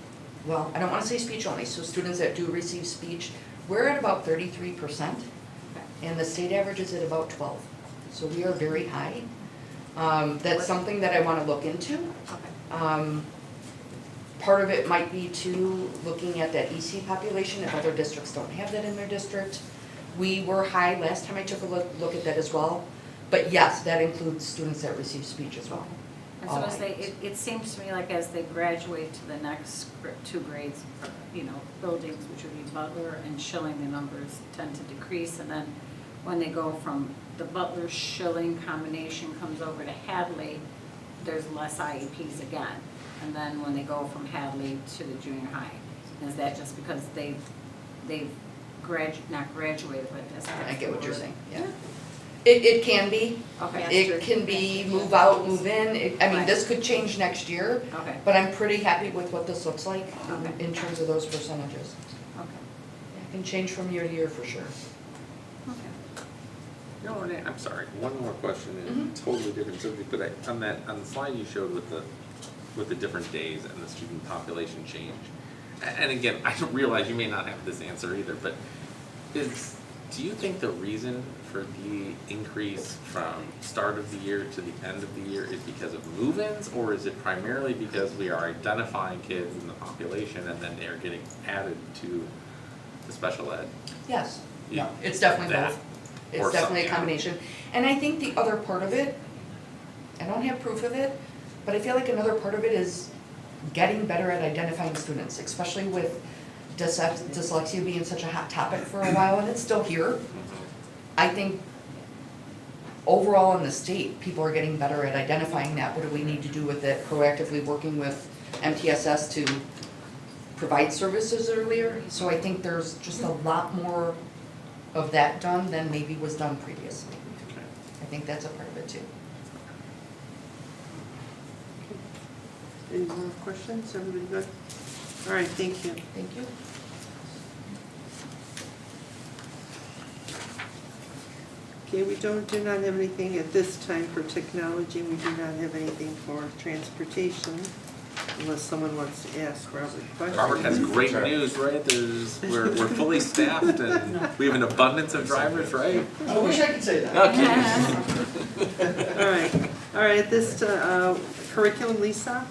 well, I don't wanna say speech only, so students that do receive speech, we're at about 33%, and the state average is at about 12. So we are very high. That's something that I wanna look into. Okay. Part of it might be too, looking at that EC population, if other districts don't have that in their district. We were high last time I took a look at that as well, but yes, that includes students that receive speech as well. And so All as right. it seems to me like as they graduate to the next two grades, buildings, which would be Butler and Schilling, the numbers tend to decrease. And then when they go from the Butler-Schilling combination comes over to Hadley, there's less IEPs again. And then when they go from Hadley to the junior high, is that just because they've not graduated, but that's. I get what you're saying, yeah. It can be. Okay. It can be move out, move in. I mean, Right. this could change next year, Okay, but I'm pretty happy with what this looks like Okay. in terms of those percentages. okay, It can change from year to year for sure. okay. No, Renee, I'm sorry, one more question, and totally different subject, but on the slide you showed with the different days and the student population change, and again, I don't realize you may not have this answer either, but do you think the reason for the increase from start of the year to the end of the year is because of move-ins, or is it primarily because we are identifying kids in the population and then they are getting added to the special ed? Yes, Yeah. no, it's definitely That, both. or It's definitely a something. combination. And I think the other part of it, I don't have proof of it, but I feel like another part of it is getting better at identifying students, especially with dyslexia being such a hot topic for a while, and it's still here. I think overall in the state, people are getting better at identifying that. What do we need to do with it? Proactively working with MTSS to provide services earlier. So I think there's just a lot more of that done than maybe was done previously. Okay. I think that's a part of it too. Any more questions? Everybody good? All right, thank you. Thank you. Okay, we do not have anything at this time for technology. We do not have anything for transportation, unless someone wants to ask Robert questions. Robert has great news, right? We're fully staffed and we have an abundance of drivers, right? I wish I could say that. Okay. All right, All right, at this curriculum, Lisa?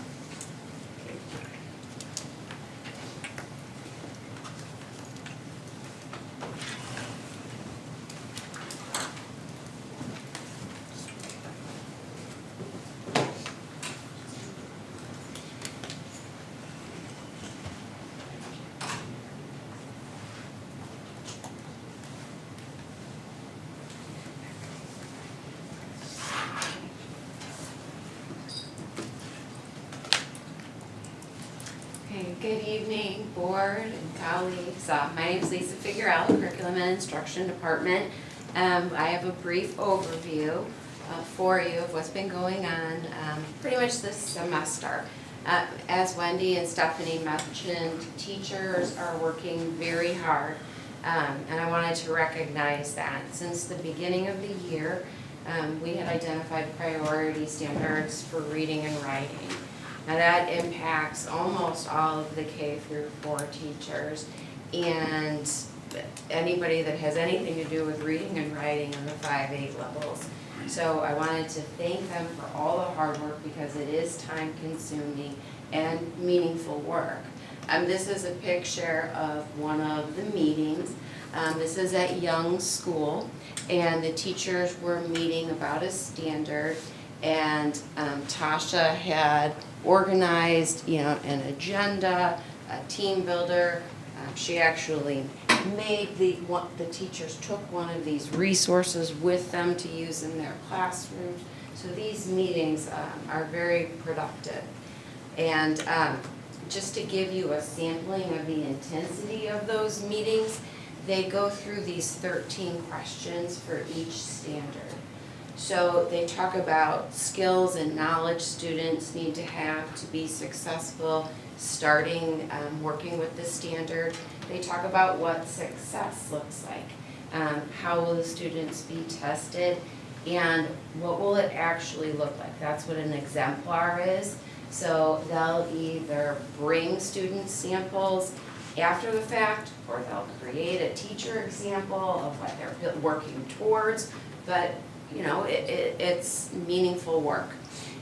Okay, good evening, board and colleagues. My name is Lisa Figueroa, Curriculum and Instruction Department. I have a brief overview for you of what's been going on pretty much this semester. As Wendy and Stephanie mentioned, teachers are working very hard, and I wanted to recognize that. Since the beginning of the year, we had identified priority standards for reading and writing. Now that impacts almost all of the K through 4 teachers and anybody that has anything to do with reading and writing in the 5-8 levels. So I wanted to thank them for all the hard work because it is time consuming and meaningful work. This is a picture of one of the meetings. This is at Young School, and the teachers were meeting about a standard, and Tasha had organized, an agenda, a team builder. She actually made the teachers took one of these resources with them to use in their classrooms. So these meetings are very productive. And just to give you a sampling of the intensity of those meetings, they go through these 13 questions for each standard. So they talk about skills and knowledge students need to have to be successful starting working with the standard. They talk about what success looks like, how will the students be tested, and what will it actually look like. That's what an exemplar is. So they'll either bring student samples after the fact, or they'll create a teacher example of what they're working towards, but it's meaningful work.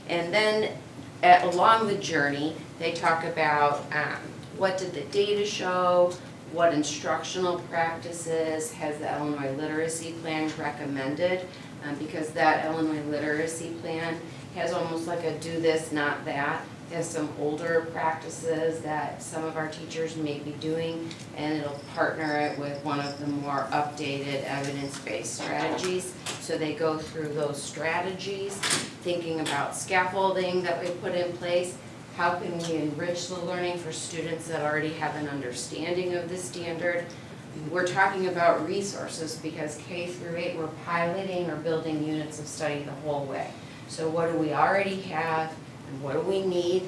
And then along the journey, they talk about what did the data show, what instructional practices has the Illinois Literacy Plan recommended, because that Illinois Literacy Plan has almost like a do this, not that. It has some older practices that some of our teachers may be doing, and it'll partner it with one of the more updated evidence-based strategies. So they go through those strategies, thinking about scaffolding that we put in place, how can we enrich the learning for students that already have an understanding of the standard. We're talking about resources because K through 8, we're piloting or building units of study the whole way. So what do we already have and what do we need?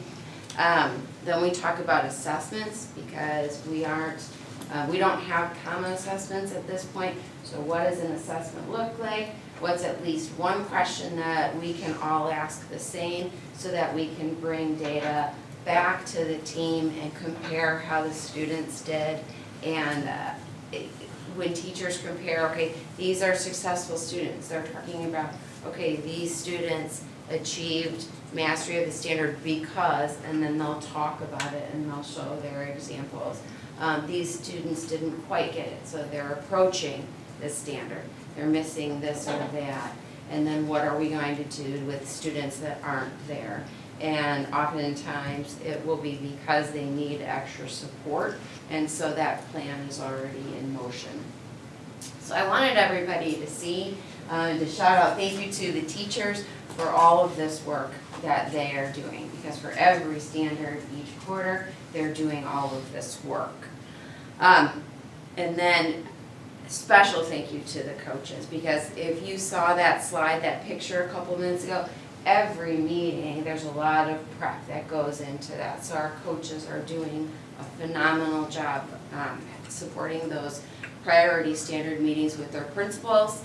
Then we talk about assessments because we don't have common assessments at this point. So what does an assessment look like? What's at least one question that we can all ask the same so that we can bring data back to the team and compare how the students did. And when teachers compare, okay, these are successful students, they're talking about, okay, these students achieved mastery of the standard because, and then they'll talk about it and they'll show their examples. These students didn't quite get it, so they're approaching the standard. They're missing this or that. And then what are we going to do with students that aren't there? And oftentimes it will be because they need extra support, and so that plan is already in motion. So I wanted everybody to see, to shout out thank you to the teachers for all of this work that they are doing, because for every standard each quarter, they're doing all of this work. And then special thank you to the coaches, because if you saw that slide, that picture a couple minutes ago, every meeting, there's a lot of prep that goes into that. So our coaches are doing a phenomenal job supporting those priority standard meetings with their principals.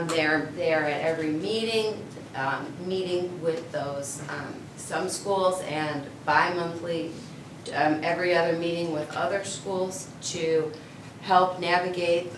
They're at every meeting, meeting with those, some schools, and bi-monthly, every other meeting with other schools to help navigate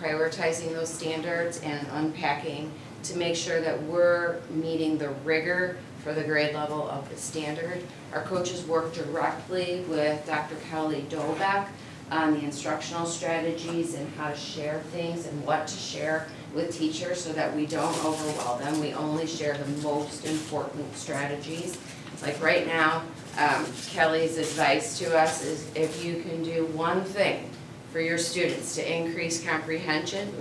prioritizing those standards and unpacking to make sure that we're meeting the rigor for the grade level of the standard. Our coaches work directly with Dr. Kelly Dobeck on the instructional strategies and how to share things and what to share with teachers so that we don't overwhelm them. We only share the most important strategies. Like right now, Kelly's advice to us is if you can do one thing for your students to increase comprehension,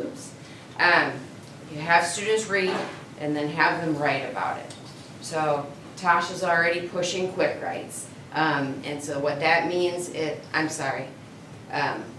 you have students read and then have them write about it. So Tasha's already pushing quick writes. And so what that means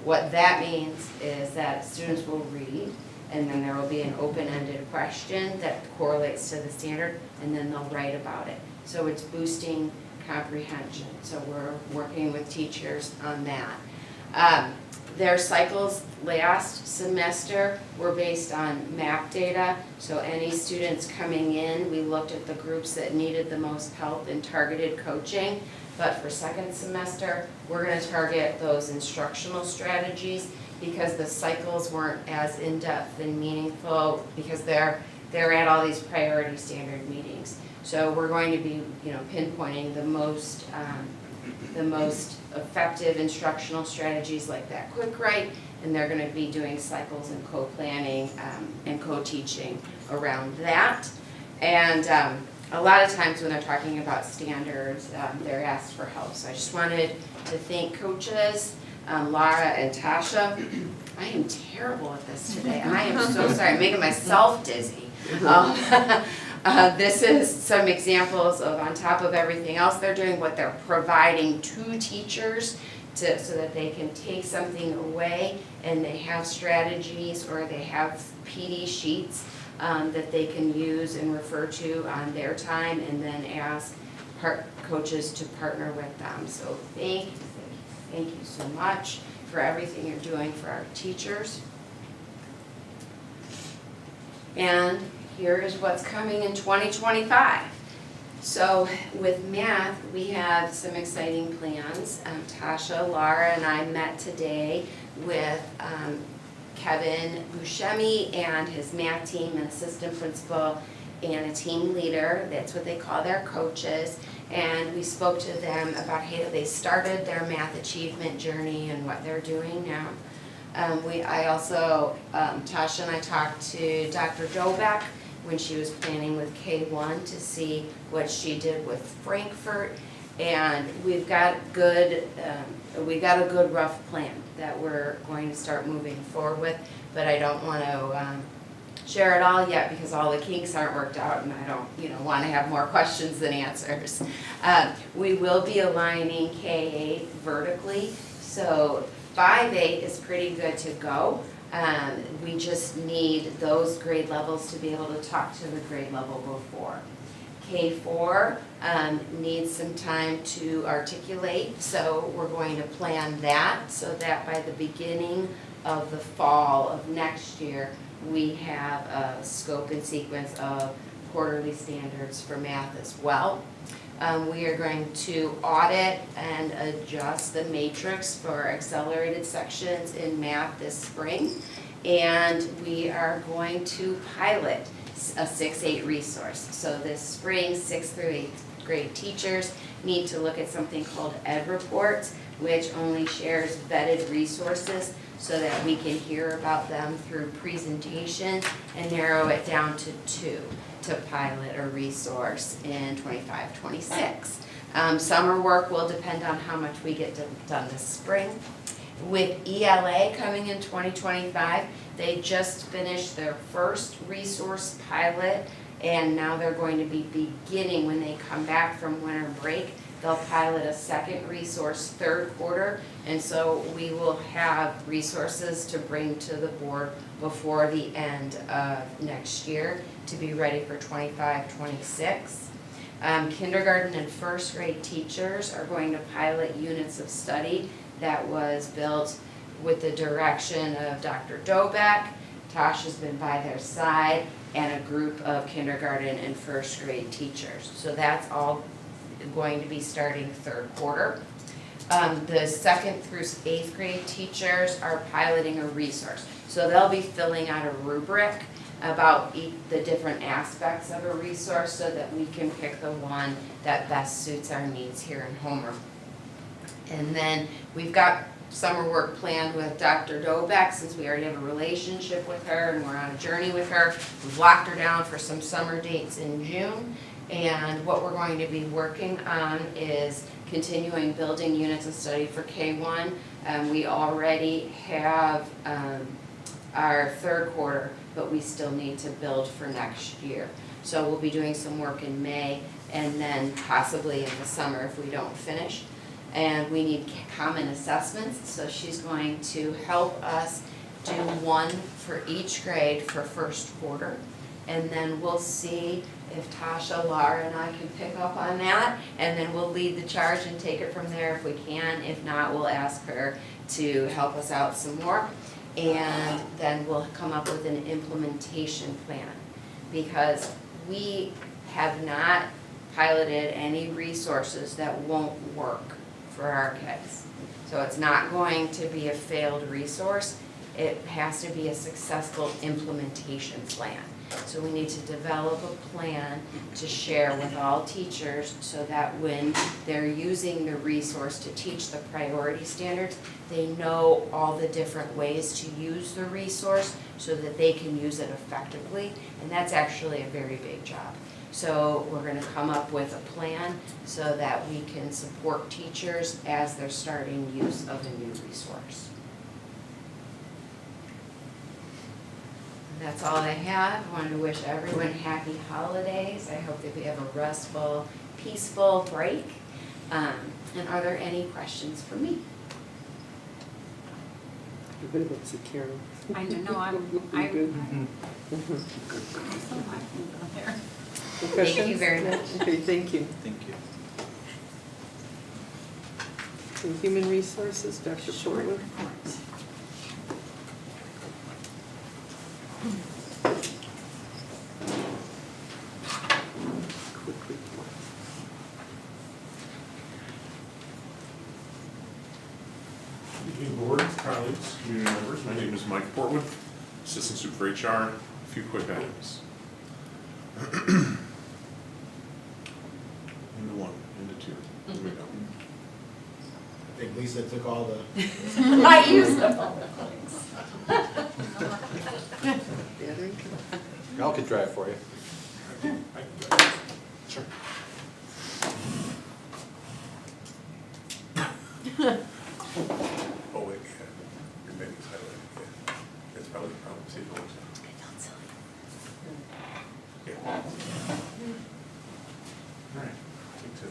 what that means is that students will read and then there will be an open-ended question that correlates to the standard and then they'll write about it. So it's boosting comprehension. So we're working with teachers on that. Their cycles last semester were based on MAP data. So any students coming in, we looked at the groups that needed the most help in targeted coaching. But for second semester, we're going to target those instructional strategies because the cycles weren't as in-depth and meaningful because they're at all these priority standard meetings. So we're going to be, pinpointing the most effective instructional strategies like that quick write, and they're going to be doing cycles and co-planning and co-teaching around that. And a lot of times when they're talking about standards, they're asked for help. So I just wanted to thank coaches, Laura and Tasha. I am terrible at this today. I am so sorry. I'm making myself dizzy. This is some examples of, on top of everything else they're doing, what they're providing to teachers so that they can take something away and they have strategies or they have PD sheets that they can use and refer to on their time and then ask coaches to partner with them. So thank you so much for everything you're doing for our teachers. And here is what's coming in 2025. So with math, we have some exciting plans. Tasha, Laura, and I met today with Kevin Buscemi and his math team, an assistant principal and a team leader. That's what they call their coaches. And we spoke to them about how they started their math achievement journey and what they're doing now. Tasha and I talked to Dr. Dobeck when she was planning with K1 to see what she did with Frankfurt. And we've got a good rough plan that we're going to start moving forward with, but I don't want to share it all yet because all the kinks aren't worked out and I don't want to have more questions than answers. We will be aligning K8 vertically, so 5-8 is pretty good to go. We just need those grade levels to be able to talk to the grade level before. K4 needs some time to articulate, so we're going to plan that so that by the beginning of the fall of next year, we have a scope and sequence of quarterly standards for math as well. We are going to audit and adjust the matrix for accelerated sections in math this spring. And we are going to pilot a 6-8 resource. So this spring, 6th through 8th grade teachers need to look at something called Ed Reports, which only shares vetted resources so that we can hear about them through presentation and narrow it down to 2 to pilot a resource in 25-26. Summer work will depend on how much we get done this spring. With ELA coming in 2025, they just finished their first resource pilot and now they're going to be beginning when they come back from winter break. They'll pilot a second resource 3rd quarter, and so we will have resources to bring to the board before the end of next year to be ready for 25-26. Kindergarten and 1st grade teachers are going to pilot units of study that was built with the direction of Dr. Dobeck. Tasha's been by their side, and a group of kindergarten and 1st grade teachers. So that's all going to be starting 3rd quarter. The 2nd through 8th grade teachers are piloting a resource. So they'll be filling out a rubric about the different aspects of a resource so that we can pick the one that best suits our needs here in Homer. And then we've got summer work planned with Dr. Dobeck, since we already have a relationship with her and we're on a journey with her. We've locked her down for some summer dates in June. And what we're going to be working on is continuing building units of study for K1. We already have our third quarter, but we still need to build for next year. So we'll be doing some work in May and then possibly in the summer if we don't finish. And we need common assessments, so she's going to help us do one for each grade for first quarter. And then we'll see if Tasha, Laura, and I can pick up on that, and then we'll lead the charge and take it from there if we can. If not, we'll ask her to help us out some more. And then we'll come up with an implementation plan, because we have not piloted any resources that won't work for our kids. So it's not going to be a failed resource. It has to be a successful implementation plan. So we need to develop a plan to share with all teachers so that when they're using the resource to teach the priority standards, they know all the different ways to use the resource so that they can use it effectively. And that's actually a very big job. So we're going to come up with a plan so that we can support teachers as they're starting use of a new resource. That's all I have. I wanted to wish everyone happy holidays. I hope that we have a restful, peaceful break. And are there any questions for me? Everybody looks at Carol. I don't know, I'm Thank you very much. Okay, thank you. Thank you. And Human Resources, Dr. Portwood. Quick report. Good evening, board, colleagues, community members. My name is Mike Portwood, Assistant Super for HR. A few quick items. Into one, into two. Here we go. I think Lisa took all the. I used them all. Y'all could drive for you. Sure. Oh, wait, yeah. Your name's highlighted, yeah. That's probably the problem. See if it works out. Yeah. All right, take two.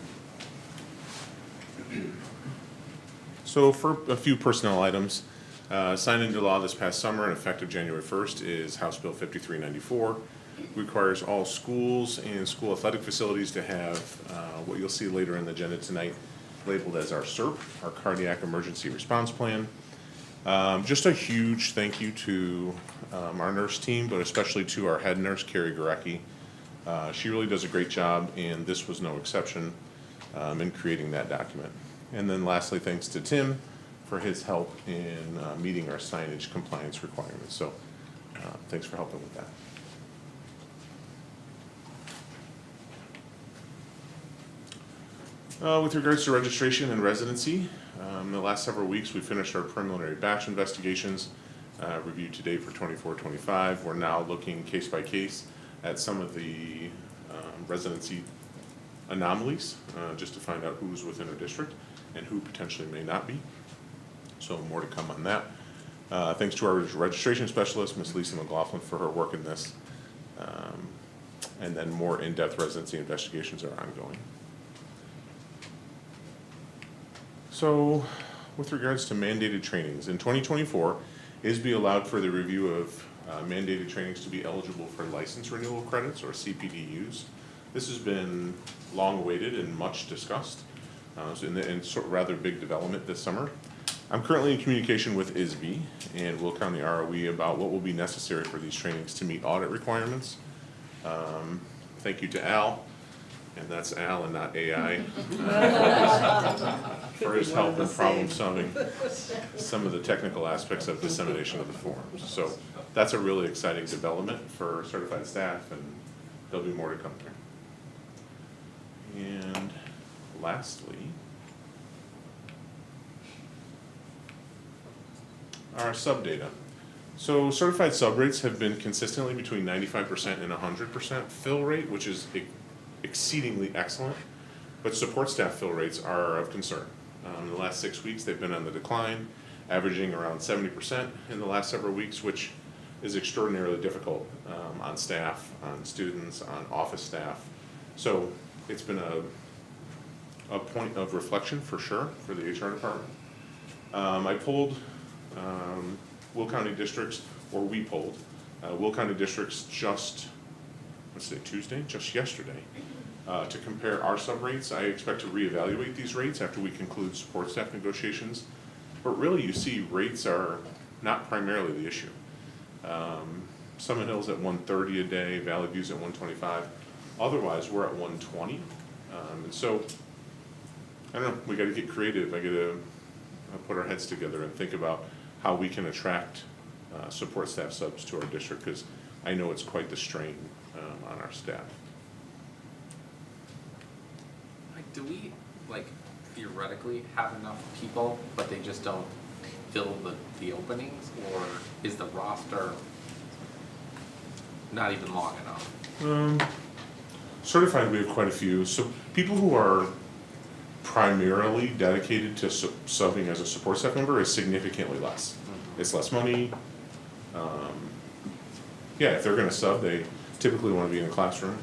So for a few personnel items, signed into law this past summer and effective January 1st is House Bill 5394. Requires all schools and school athletic facilities to have what you'll see later in the agenda tonight labeled as our CERP, our Cardiac Emergency Response Plan. Just a huge thank you to our nurse team, but especially to our head nurse, Carrie Gorecki. She really does a great job, and this was no exception in creating that document. And then lastly, thanks to Tim for his help in meeting our signage compliance requirements. So thanks for helping with that. With regards to registration and residency, in the last several weeks, we finished our preliminary batch investigations, reviewed to date for 24-25. We're now looking case by case at some of the residency anomalies, just to find out who's within our district and who potentially may not be. So more to come on that. Thanks to our registration specialist, Ms. Lisa McLaughlin, for her work in this. And then more in-depth residency investigations are ongoing. So, with regards to mandated trainings, in 2024, ISB allowed for the review of mandated trainings to be eligible for license renewal credits, or CPDUs. This has been long awaited and much discussed, and sort of rather big development this summer. I'm currently in communication with ISB and Will County ROE about what will be necessary for these trainings to meet audit requirements. Thank you to Al, and that's Al and not AI. Could be his one help and in the problem same. solving some of the technical aspects of dissemination of the forms. So that's a really exciting development for certified staff, and there'll be more to come there. And lastly, our sub data. So certified sub rates have been consistently between 95% and 100% fill rate, which is exceedingly excellent. But support staff fill rates are of concern. In the last 6 weeks, they've been on the decline, averaging around 70% in the last several weeks, which is extraordinarily difficult on staff, on students, on office staff. So it's been a point of reflection for sure for the HR department. I polled Will County districts, or we polled Will County districts just yesterday, to compare our sub rates. I expect to reevaluate these rates after we conclude support staff negotiations. But really, you see rates are not primarily the issue. Summit Hill's at 130 a day, Valley View's at 125. Otherwise, we're at 120. And so, I don't know, we gotta get creative. I gotta put our heads together and think about how we can attract support staff subs to our district, because I know it's quite the strain on our staff. Like, do we, like, theoretically have enough people, but they just don't fill the openings? Or is the roster not even long enough? Certified, we have quite a few. So people who are primarily dedicated to subbing as a support staff member is significantly less. It's less money. Yeah, if they're gonna sub, they typically wanna be in a classroom.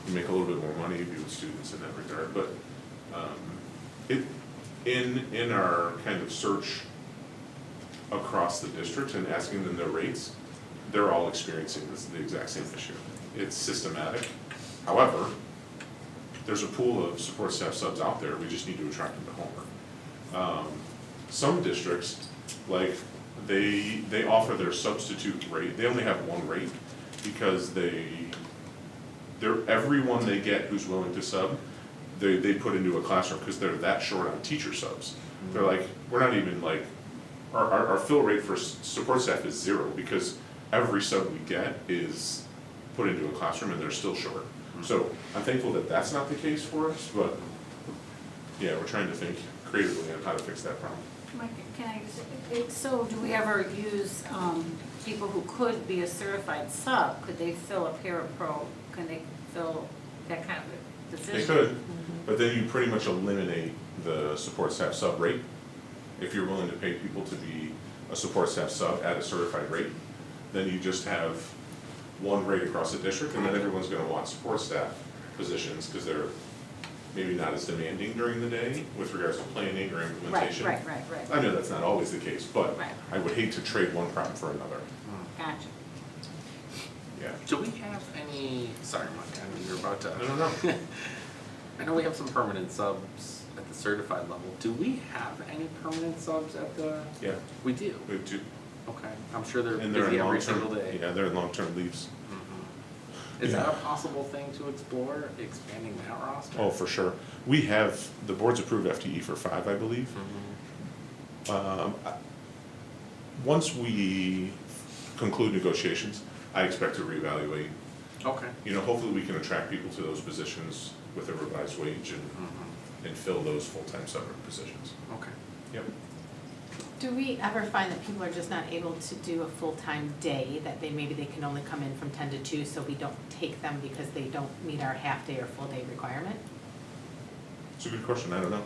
You make a little bit more money if you with students in that regard, but in our kind of search across the district and asking them their rates, they're all experiencing the exact same issue. It's systematic. However, there's a pool of support staff subs out there, we just need to attract them to Homer. Some districts, like, they offer their substitute rate, they only have one rate, because everyone they get who's willing to sub, they put into a classroom, because they're that short on teacher subs. They're like, we're not even like, our fill rate for support staff is 0, because every sub we get is put into a classroom and they're still short. So I'm thankful that that's not the case for us, but yeah, we're trying to think creatively on how to fix that problem. Mike, can I, so do we ever use people who could be a certified sub? Could they fill a parapro? Can they fill that kind of a position? They could, but then you pretty much eliminate the support staff sub rate. If you're willing to pay people to be a support staff sub at a certified rate, then you just have one rate across the district, and then everyone's gonna want support staff positions, because they're maybe not as demanding during the day with regards to planning or implementation. Right. I know that's not always the case, but Right. I would hate to trade one problem for another. Gotcha. Yeah. Do we have any, sorry, Mike, I mean, you're about to. No. I know we have some permanent subs at the certified level. Do we have any permanent subs at the? Yeah, We do? we do. Okay, I'm sure they're And they're busy in every long-term, single day. yeah, they're in long-term leaves. Is that Yeah. a possible thing to explore, expanding that roster? Oh, for sure. We have, the board's approved FTE for 5, I believe. Once we conclude negotiations, I expect to reevaluate. Okay. You know, hopefully we can attract people to those positions with a revised wage and fill those full-time separate positions. Okay. Yep. Do we ever find that people are just not able to do a full-time day, that maybe they can only come in from 10 to 2, so we don't take them because they don't meet our half-day or full-day requirement? It's a good question, I don't know.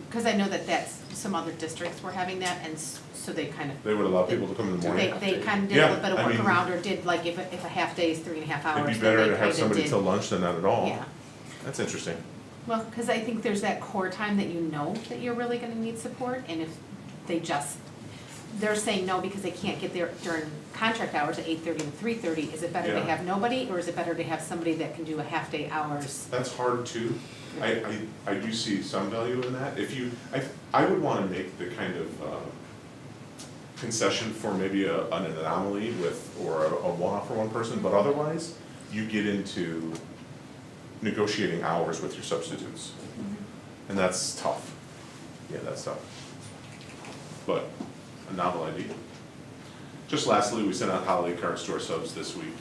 Because I know that some other districts were having that, and so they kind of. They would allow people to come in the morning. They kind of did a Yeah, little bit of I mean, workaround, or did, like, if a half-day is 3.5 hours, It'd be then better they to have kinda somebody did- till lunch than not at all. Yeah. That's interesting. Well, because I think there's that core time that you know that you're really gonna need support, and if they're saying no because they can't get there during contract hours at 8:30 and 3:30, is it better to Yeah. have nobody, or is it better to have somebody that can do a half-day hours? That's hard too. I do see some value in that. If you, I would wanna make the kind of concession for maybe an anomaly or a one-off for one person, but otherwise, you get into negotiating hours with your substitutes. And that's tough. yeah, that's tough. But a novel idea. Just lastly, we sent out holiday cards to our subs this week,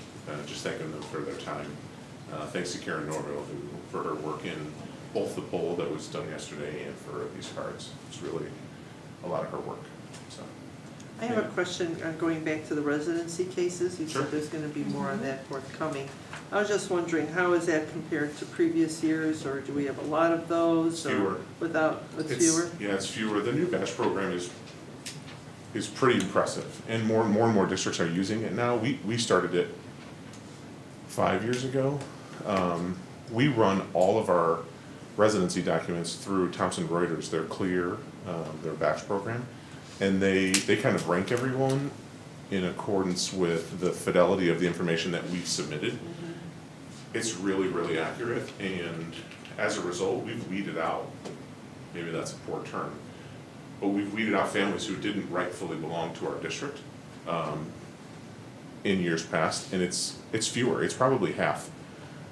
just thanking them for their time. Thanks to Karen Norville for her work in both the poll that was done yesterday and for these cards. It's really a lot of her work, so. I have a question going back to the residency cases. You Sure. said there's gonna be more on that forthcoming. I was just wondering, how is that compared to previous years, or do we have a lot of those? or Fewer. It's It's- fewer? Yeah, it's fewer. The new batch program is pretty impressive, and more districts are using it now. We started it 5 years ago. We run all of our residency documents through Thomson Reuters, their Clear, their batch program, and they kind of rank everyone in accordance with the fidelity of the information that we've submitted. It's really accurate, and as a result, we've weeded out, maybe that's a poor term, but we've weeded out families who didn't rightfully belong to our district in years past, and it's fewer. It's probably half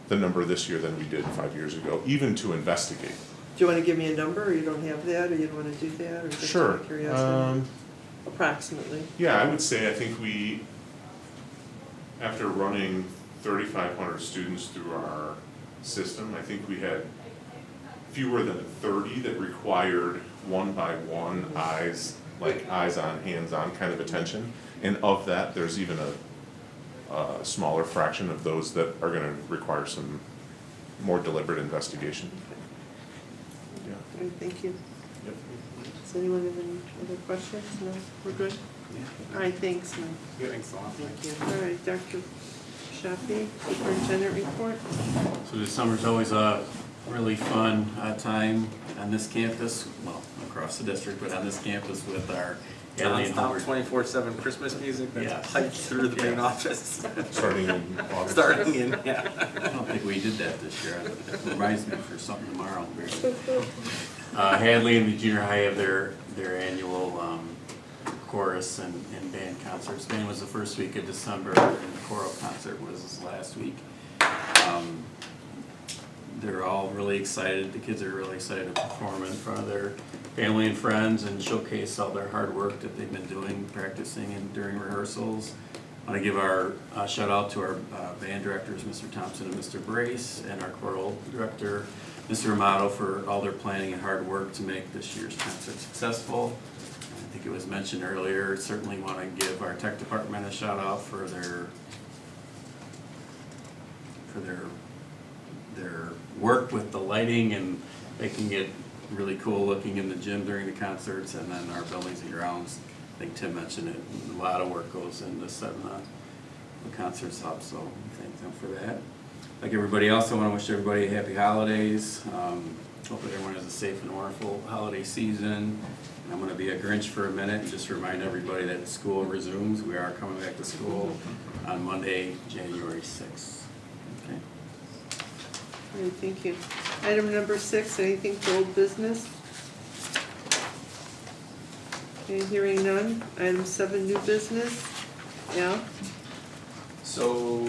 the number this year than we did 5 years ago, even to investigate. Do you wanna give me a number, or you don't have that, or you don't wanna do that, or just out Sure. of curiosity? Approximately. Yeah, I would say, I think we, after running 3,500 students through our system, I think we had fewer than 30 that required one-by-one eyes, like eyes on, hands on kind of attention. And of that, there's even a smaller fraction of those that are gonna require some more deliberate investigation. Yeah. All right, thank you. Yep. Does anyone have any other questions? No, we're good? All right, thanks, Mike. Yeah, thanks a lot. Thank you. All right, Dr. Shafi, Superintendent report. So this summer's always a really fun time on this campus, well, across the district, but on this campus with our alien Non-stop Howard. 24/7 Christmas music that's Yes. piped through the main Yes. office. Starting in August. Starting in, yeah. I don't think we did that this year. It reminds me for something tomorrow. Hadley and the junior high have their annual chorus and band concerts. Band was the first week of December, and the choral concert was last week. They're all really excited. The kids are really excited to perform in front of their family and friends and showcase all their hard work that they've been doing, practicing and during rehearsals. I want to give our shout out to our band directors, Mr. Thompson and Mr. Brace, and our choral director, Mr. Amato, for all their planning and hard work to make this year's concert successful. I think it was mentioned earlier, certainly want to give our tech department a shout out for their work with the lighting and making it really cool looking in the gym during the concerts, and then our buildings and grounds. I think Tim mentioned it, a lot of work goes into setting the concerts up, so thank them for that. Like everybody else, I want to wish everybody happy holidays. Hope that everyone has a safe and wonderful holiday season. And I'm going to be a Grinch for a minute and just remind everybody that school resumes. We are coming back to school on Monday, January 6th. Okay. All right, thank you. Item number 6, anything for old business? Okay, hearing none. Item 7, new business. Al? So,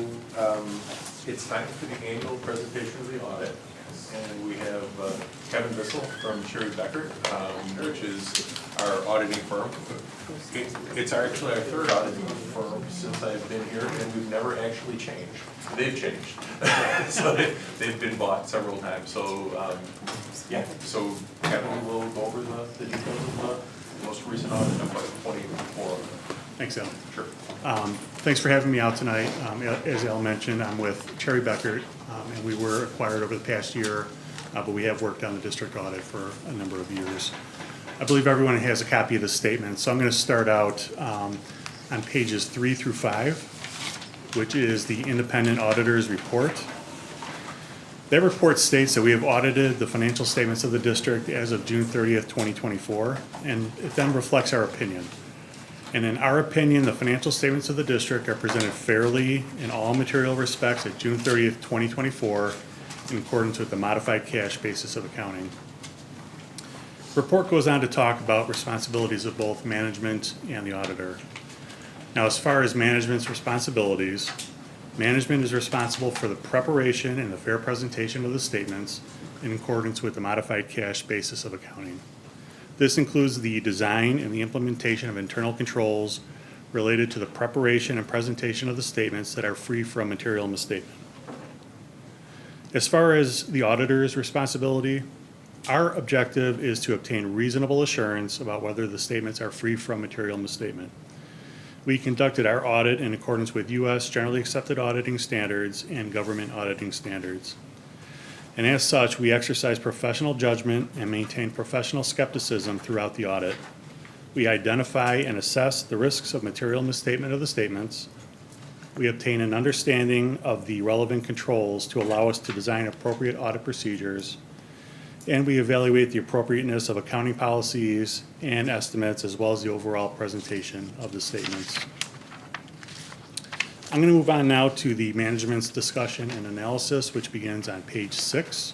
it's time for the annual presentation of the audit, and we have Kevin Bissell from Cherry Becker, which is our auditing firm. It's actually our third auditing firm since I've been here, and we've never actually changed. They've changed. So they've been bought several times, so, yeah. So Kevin will go over the details of the most recent audit of 2024. Thanks, Al. Sure. Thanks for having me out tonight. As Al mentioned, I'm with Cherry Becker, and we were acquired over the past year, but we have worked on the district audit for a number of years. I believe everyone has a copy of the statement, so I'm going to start out on pages 3 through 5, which is the independent auditor's report. That report states that we have audited the financial statements of the district as of June 30th, 2024, and it then reflects our opinion. And in our opinion, the financial statements of the district are presented fairly in all material respects at June 30th, 2024, in accordance with the modified cash basis of accounting. The report goes on to talk about responsibilities of both management and the auditor. Now, as far as management's responsibilities, management is responsible for the preparation and the fair presentation of the statements in accordance with the modified cash basis of accounting. This includes the design and the implementation of internal controls related to the preparation and presentation of the statements that are free from material misstatement. As far as the auditor's responsibility, our objective is to obtain reasonable assurance about whether the statements are free from material misstatement. We conducted our audit in accordance with U.S. generally accepted auditing standards and government auditing standards. And as such, we exercise professional judgment and maintain professional skepticism throughout the audit. We identify and assess the risks of material misstatement of the statements. We obtain an understanding of the relevant controls to allow us to design appropriate audit procedures. And we evaluate the appropriateness of accounting policies and estimates, as well as the overall presentation of the statements. I'm going to move on now to the management's discussion and analysis, which begins on page 6.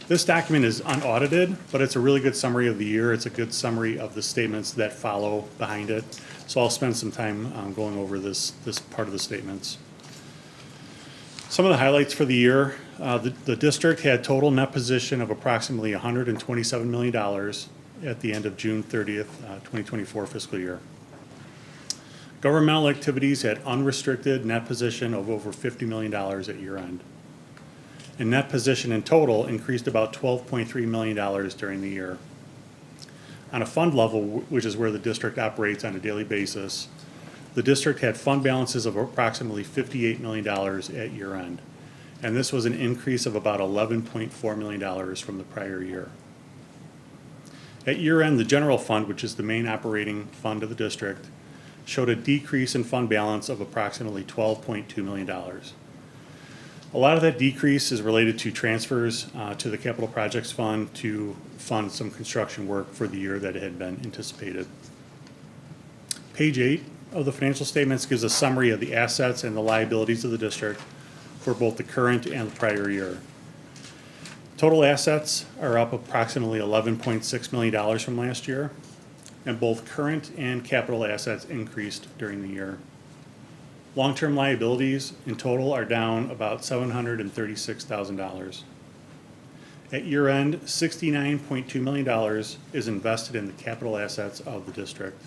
This document is unaudited, but it's a really good summary of the year. It's a good summary of the statements that follow behind it. So I'll spend some time going over this part of the statements. Some of the highlights for the year, the district had total net position of approximately $127 million at the end of June 30th, 2024 fiscal year. Governmental activities had unrestricted net position of over $50 million at year end. And net position in total increased about $12.3 million during the year. On a fund level, which is where the district operates on a daily basis, the district had fund balances of approximately $58 million at year end. And this was an increase of about $11.4 million from the prior year. At year end, the general fund, which is the main operating fund of the district, showed a decrease in fund balance of approximately $12.2 million. A lot of that decrease is related to transfers to the Capital Projects Fund to fund some construction work for the year that had been anticipated. Page 8 of the financial statements gives a summary of the assets and the liabilities of the district for both the current and the prior year. Total assets are up approximately $11.6 million from last year, and both current and capital assets increased during the year. Long-term liabilities in total are down about $736,000. At year end, $69.2 million is invested in the capital assets of the district.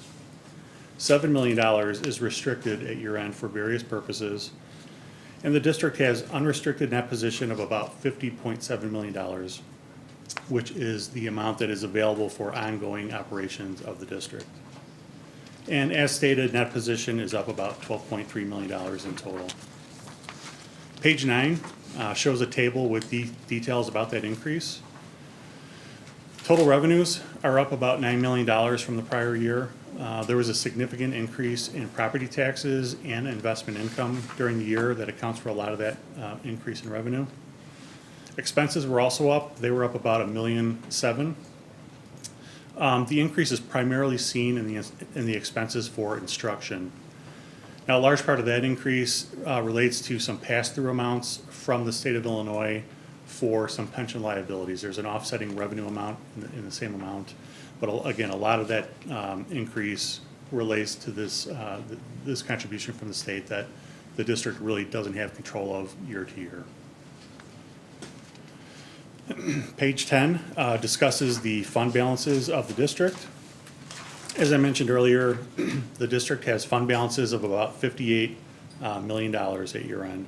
$7 million is restricted at year end for various purposes, and the district has unrestricted net position of about $50.7 million, which is the amount that is available for ongoing operations of the district. And as stated, net position is up about $12.3 million in total. Page 9 shows a table with details about that increase. Total revenues are up about $9 million from the prior year. There was a significant increase in property taxes and investment income during the year that accounts for a lot of that increase in revenue. Expenses were also up. They were up about $1.7 million. The increase is primarily seen in the expenses for instruction. Now, a large part of that increase relates to some pass-through amounts from the state of Illinois for some pension liabilities. There's an offsetting revenue amount in the same amount, but again, a lot of that increase relates to this contribution from the state that the district really doesn't have control of year to year. Page 10 discusses the fund balances of the district. As I mentioned earlier, the district has fund balances of about $58 million at year end.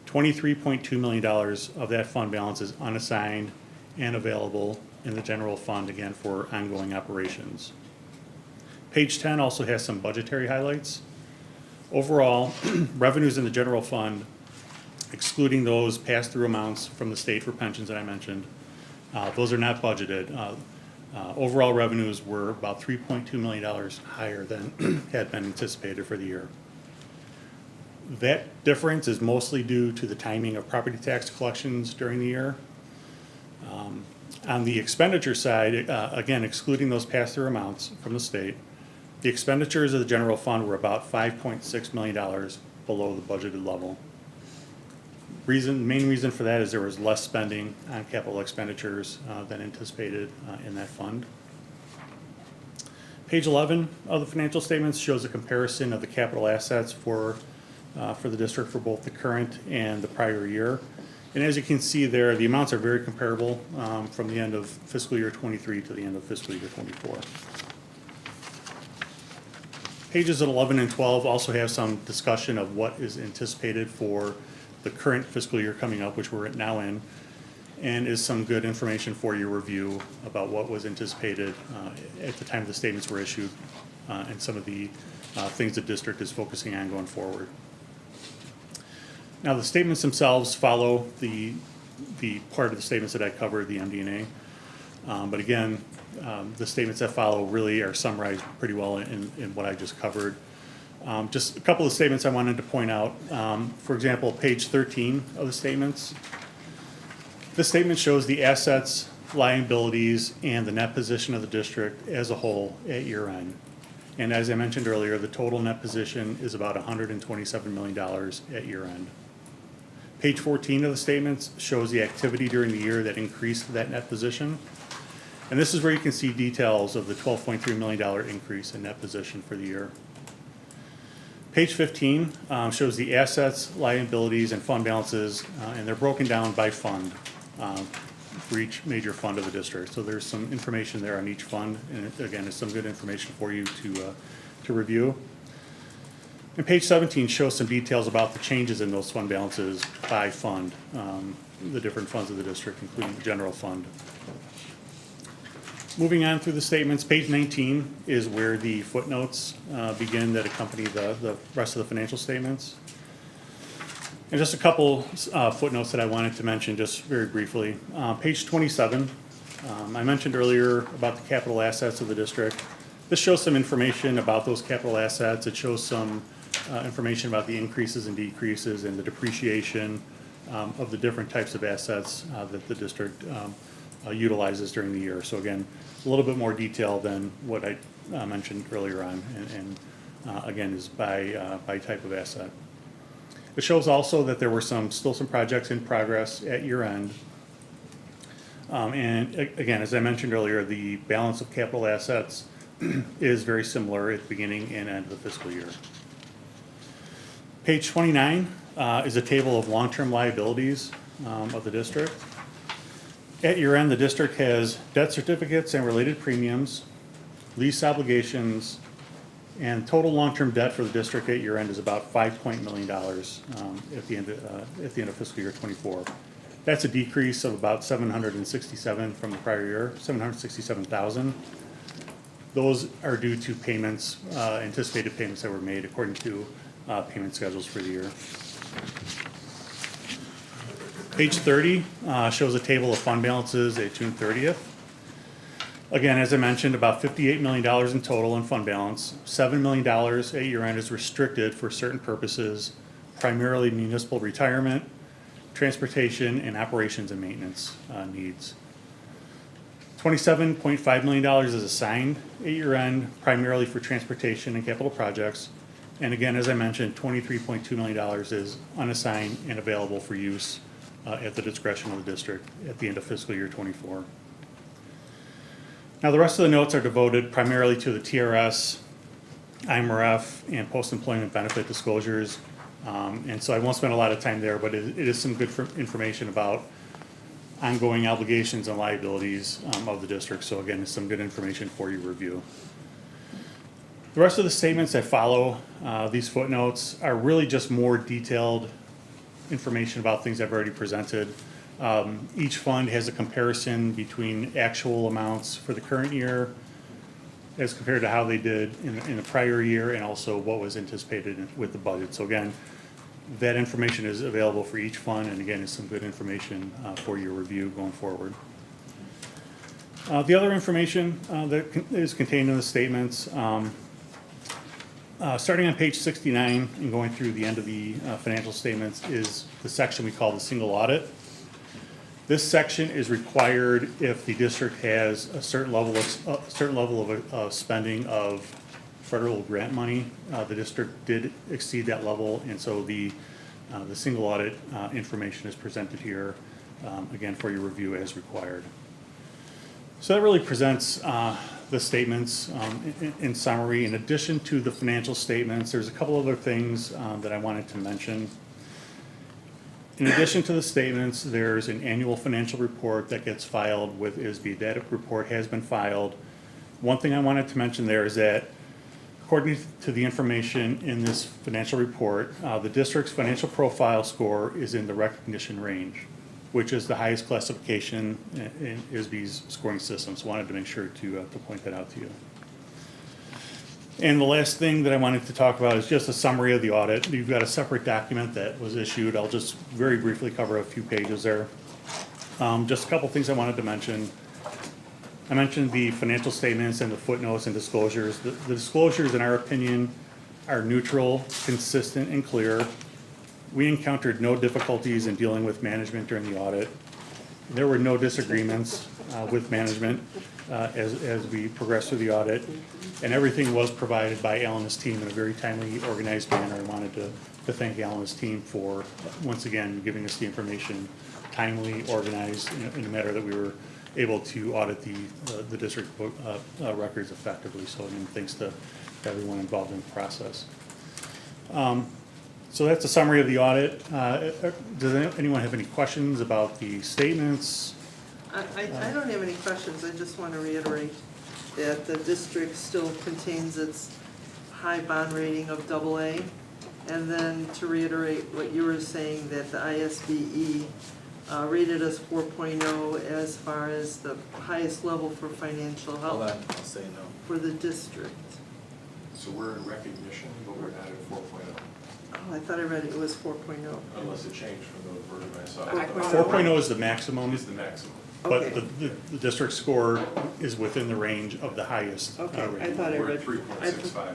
$23.2 million of that fund balance is unassigned and available in the general fund, again, for ongoing operations. Page 10 also has some budgetary highlights. Overall, revenues in the general fund, excluding those pass-through amounts from the state for pensions that I mentioned, those are not budgeted. Overall revenues were about $3.2 million higher than had been anticipated for the year. That difference is mostly due to the timing of property tax collections during the year. On the expenditure side, again, excluding those pass-through amounts from the state, the expenditures of the general fund were about $5.6 million below the budgeted level. Main reason for that is there was less spending on capital expenditures than anticipated in that fund. Page 11 of the financial statements shows a comparison of the capital assets for the district for both the current and the prior year. And as you can see there, the amounts are very comparable from the end of fiscal year '23 to the end of fiscal year '24. Pages 11 and 12 also have some discussion of what is anticipated for the current fiscal year coming up, which we're now in, and is some good information for your review about what was anticipated at the time the statements were issued and some of the things the district is focusing on going forward. Now, the statements themselves follow the part of the statements that I covered, the MD&A. But again, the statements that follow really are summarized pretty well in what I just covered. Just a couple of statements I wanted to point out. For example, page 13 of the statements. This statement shows the assets, liabilities, and the net position of the district as a whole at year end. And as I mentioned earlier, the total net position is about $127 million at year end. Page 14 of the statements shows the activity during the year that increased that net position. And this is where you can see details of the $12.3 million increase in net position for the year. Page 15 shows the assets, liabilities, and fund balances, and they're broken down by fund for each major fund of the district. So there's some information there on each fund, and again, it's some good information for you to review. And page 17 shows some details about the changes in those fund balances by fund, the different funds of the district, including the general fund. Moving on through the statements, page 19 is where the footnotes begin that accompany the rest of the financial statements. And just a couple footnotes that I wanted to mention just very briefly. Page 27, I mentioned earlier about the capital assets of the district. This shows some information about those capital assets. It shows some information about the increases and decreases and the depreciation of the different types of assets that the district utilizes during the year. So again, a little bit more detail than what I mentioned earlier on, and again is by type of asset. It shows also that there were still some projects in progress at year end. And again, as I mentioned earlier, the balance of capital assets is very similar at the beginning and end of the fiscal year. Page 29 is a table of long-term liabilities of the district. At year end, the district has debt certificates and related premiums, lease obligations, and total long-term debt for the district at year end is about $5 million at the end of fiscal year '24. That's a decrease of about $767 from the prior year, $767,000. Those are due to payments, anticipated payments that were made according to payment schedules for the year. Page 30 shows a table of fund balances at June 30th. Again, as I mentioned, about $58 million in total in fund balance. $7 million at year end is restricted for certain purposes, primarily municipal retirement, transportation, and operations and maintenance needs. $27.5 million is assigned at year end, primarily for transportation and capital projects. And again, as I mentioned, $23.2 million is unassigned and available for use at the discretion of the district at the end of fiscal year '24. Now, the rest of the notes are devoted primarily to the TRS, IMRF, and post-employment benefit disclosures. And so I won't spend a lot of time there, but it is some good information about ongoing obligations and liabilities of the district. So again, it's some good information for your review. The rest of the statements that follow these footnotes are really just more detailed information about things I've already presented. Each fund has a comparison between actual amounts for the current year as compared to how they did in the prior year, and also what was anticipated with the budget. So again, that information is available for each fund, and again, is some good information for your review going forward. The other information that is contained in the statements, starting on page 69 and going through the end of the financial statements, is the section we call the single audit. This section is required if the district has a certain level of spending of federal grant money. The district did exceed that level, and so the single audit information is presented here again for your review as required. So that really presents the statements in summary. In addition to the financial statements, there's a couple other things that I wanted to mention. In addition to the statements, there's an annual financial report that gets filed with ISB. That report has been filed. One thing I wanted to mention there is that according to the information in this financial report, the district's financial profile score is in the recognition range, which is the highest classification in ISB's scoring system. So wanted to make sure to point that out to you. And the last thing that I wanted to talk about is just a summary of the audit. You've got a separate document that was issued. I'll just very briefly cover a few pages there. Just a couple things I wanted to mention. I mentioned the financial statements and the footnotes and disclosures. The disclosures, in our opinion, are neutral, consistent, and clear. We encountered no difficulties in dealing with management during the audit. There were no disagreements with management as we progressed through the audit. And everything was provided by Al and his team in a very timely, organized manner. I wanted to thank Al and his team for, once again, giving us the information timely, organized, in a manner that we were able to audit the district book, records effectively. So, I mean, thanks to everyone involved in the process. So that's a summary of the audit. Does anyone have any questions about the statements? I don't have any questions. I just want to reiterate that the district still contains its high bond rating of AA. And then to reiterate what you were saying, that the ISBE rated us 4.0 as far as the highest level for financial Hold health on, I'll say no. for the district. So we're in recognition, but we're not at 4.0, Oh, I thought I read it was 4.0. unless it changed from the version I saw. 4.0 is the maximum, Is the maximum. but Okay. the district score is within the range of the highest Okay, I rating. thought I We're read. at 3.65 if I remember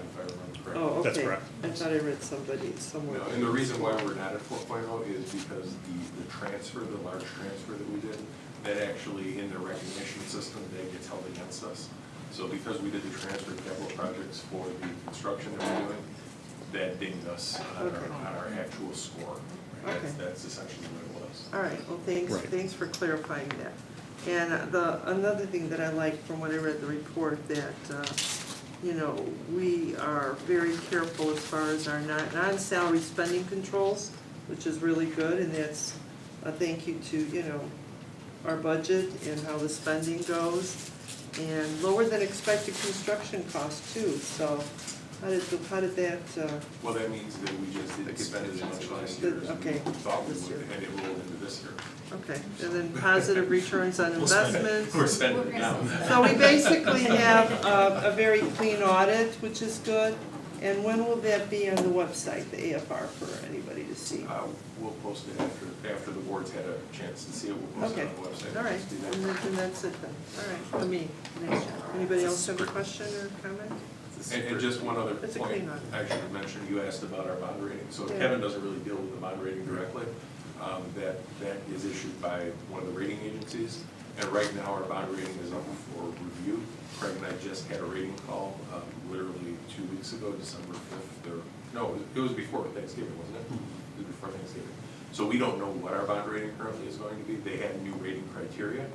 correctly. Oh, okay. That's correct. I thought I read somebody somewhere. No, and the reason why we're not at 4.0 is because the transfer, the large transfer that we did, that actually in the recognition system, that gets held against us. So because we did the transfer of capital projects for the construction that we're doing, that dinged us on Okay. our actual score. Okay. That's essentially what it was. All right, well, thanks, Right. thanks for clarifying that. And another thing that I like from when I read the report, that, you know, we are very careful as far as our non-salary spending controls, which is really good, and that's a thank you to, you know, our budget and how the spending goes, and lower than expected construction costs too, so how did that, Well, that means that we just didn't spend as much last year as we Okay. thought we This would, year. and it rolled into this year. okay, and then positive returns on investments. We're spending it now. So we basically have a very clean audit, which is good. And when will that be on the website, the AFR, for anybody to see? We'll post it after the board's had a chance to see it. We'll post it Okay, on the website. all right, Just do that. and that's it then. All right, for me. Anybody else have a question or comment? And just one other It's a point, clean audit. I should have mentioned, you asked about our bond rating. So Yeah. Kevin doesn't really deal with the bond rating directly. That is issued by one of the rating agencies. And right now, our bond rating is up for review. Craig and I just had a rating call, literally 2 weeks ago, December 5th, no, it was before Thanksgiving, wasn't it? It was before Thanksgiving. So we don't know what our bond rating currently is going to be. They have new rating criteria.